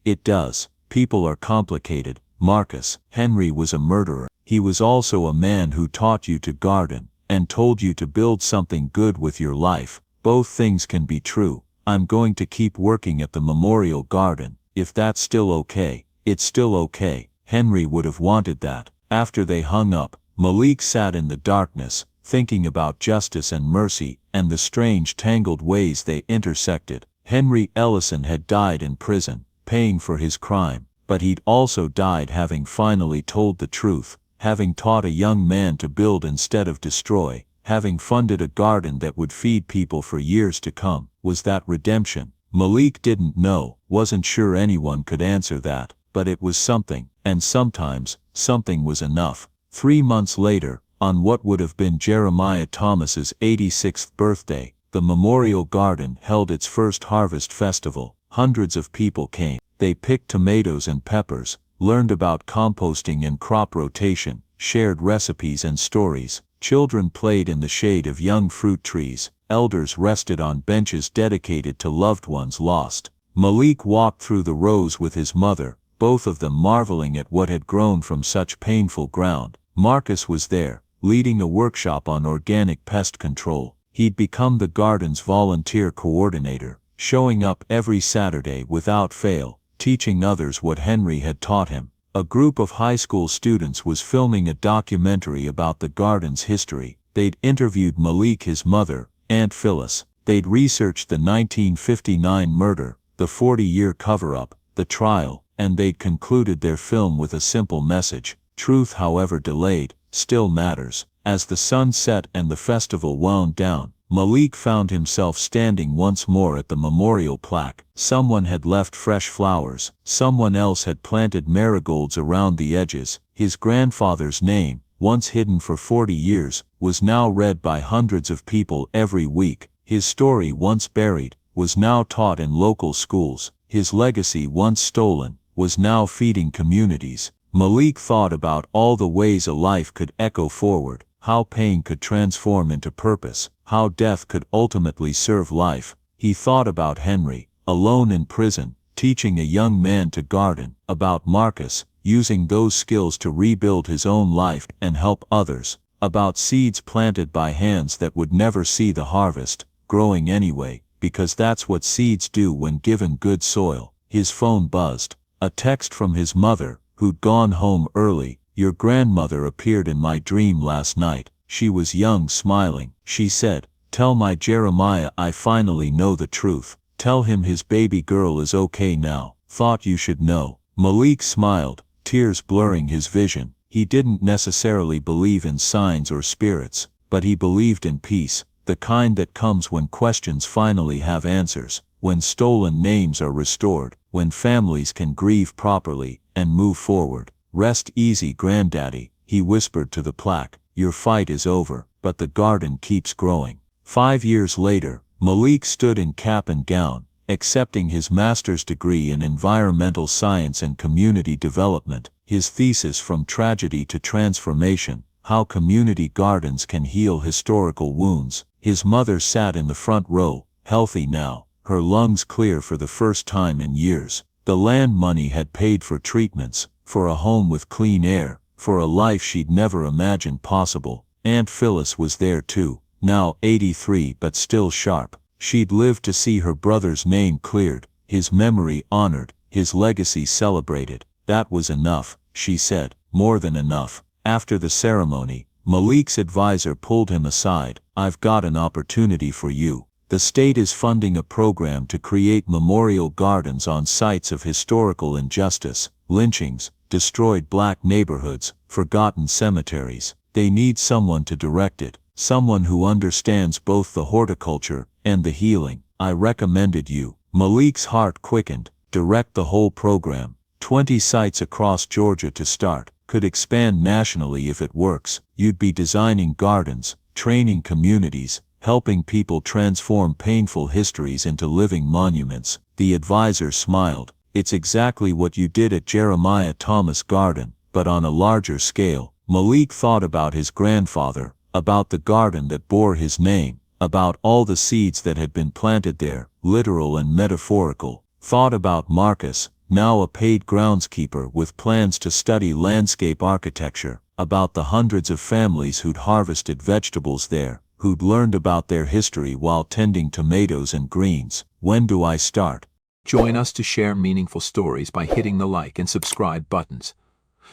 it does. People are complicated, Marcus. Henry was a murderer. He was also a man who taught you to garden, and told you to build something good with your life. Both things can be true. I'm going to keep working at the memorial garden. If that's still okay, it's still okay. Henry would have wanted that. After they hung up, Malik sat in the darkness, thinking about justice and mercy, and the strange tangled ways they intersected. Henry Ellison had died in prison, paying for his crime, but he'd also died having finally told the truth, having taught a young man to build instead of destroy, having funded a garden that would feed people for years to come. Was that redemption? Malik didn't know, wasn't sure anyone could answer that, but it was something, and sometimes, something was enough. 3 months later, on what would have been Jeremiah Thomas's 86th birthday, the Memorial Garden held its first harvest festival. Hundreds of people came. They picked tomatoes and peppers, learned about composting and crop rotation, shared recipes and stories. Children played in the shade of young fruit trees. Elders rested on benches dedicated to loved ones lost. Malik walked through the rows with his mother, both of them marveling at what had grown from such painful ground. Marcus was there, leading a workshop on organic pest control. He'd become the garden's volunteer coordinator. showing up every Saturday without fail, teaching others what Henry had taught him. A group of high school students was filming a documentary about the garden's history. They'd interviewed Malik, his mother, Aunt Phyllis. They'd researched the 1959 murder, the 40-year cover-up, the trial, and they'd concluded their film with a simple message: truth, however delayed, still matters. As the sun set and the festival wound down, Malik found himself standing once more at the memorial plaque. Someone had left fresh flowers. Someone else had planted marigolds around the edges. His grandfather's name, once hidden for 40 years, was now read by hundreds of people every week. His story, once buried, was now taught in local schools. His legacy, once stolen, was now feeding communities. Malik thought about all the ways a life could echo forward, how pain could transform into purpose, how death could ultimately serve life. He thought about Henry, alone in prison, teaching a young man to garden, about Marcus, using those skills to rebuild his own life and help others, about seeds planted by hands that would never see the harvest, growing anyway, because that's what seeds do when given good soil. His phone buzzed. A text from his mother, who'd gone home early. Your grandmother appeared in my dream last night. She was young, smiling. She said, tell my Jeremiah I finally know the truth. Tell him his baby girl is okay now. Thought you should know. Malik smiled, tears blurring his vision. He didn't necessarily believe in signs or spirits, but he believed in peace, the kind that comes when questions finally have answers, when stolen names are restored, when families can grieve properly and move forward. Rest easy, Granddaddy, he whispered to the plaque. Your fight is over, but the garden keeps growing. 5 years later, Malik stood in cap and gown, accepting his master's degree in environmental science and community development, his thesis From Tragedy to Transformation, How Community Gardens Can Heal Historical Wounds. His mother sat in the front row, healthy now, her lungs clear for the first time in years. The land money had paid for treatments, for a home with clean air, for a life she'd never imagined possible. Aunt Phyllis was there too, now 83 but still sharp. She'd lived to see her brother's name cleared, his memory honored, his legacy celebrated. That was enough, she said, more than enough. After the ceremony, Malik's advisor pulled him aside. I've got an opportunity for you. The state is funding a program to create memorial gardens on sites of historical injustice, lynchings, destroyed black neighborhoods, forgotten cemeteries. They need someone to direct it, someone who understands both the horticulture and the healing. I recommended you. Malik's heart quickened. Direct the whole program. 20 sites across Georgia to start. Could expand nationally if it works. You'd be designing gardens, training communities, helping people transform painful histories into living monuments. The advisor smiled. It's exactly what you did at Jeremiah Thomas Garden, but on a larger scale. Malik thought about his grandfather, about the garden that bore his name, about all the seeds that had been planted there, literal and metaphorical. Thought about Marcus, now a paid groundskeeper with plans to study landscape architecture, about the hundreds of families who'd harvested vegetables there, who'd learned about their history while tending tomatoes and greens. When do I start? Join us to share meaningful stories by hitting the like and subscribe buttons.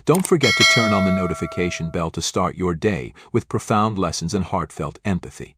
Don't forget to turn on the notification bell to start your day with profound lessons and heartfelt empathy.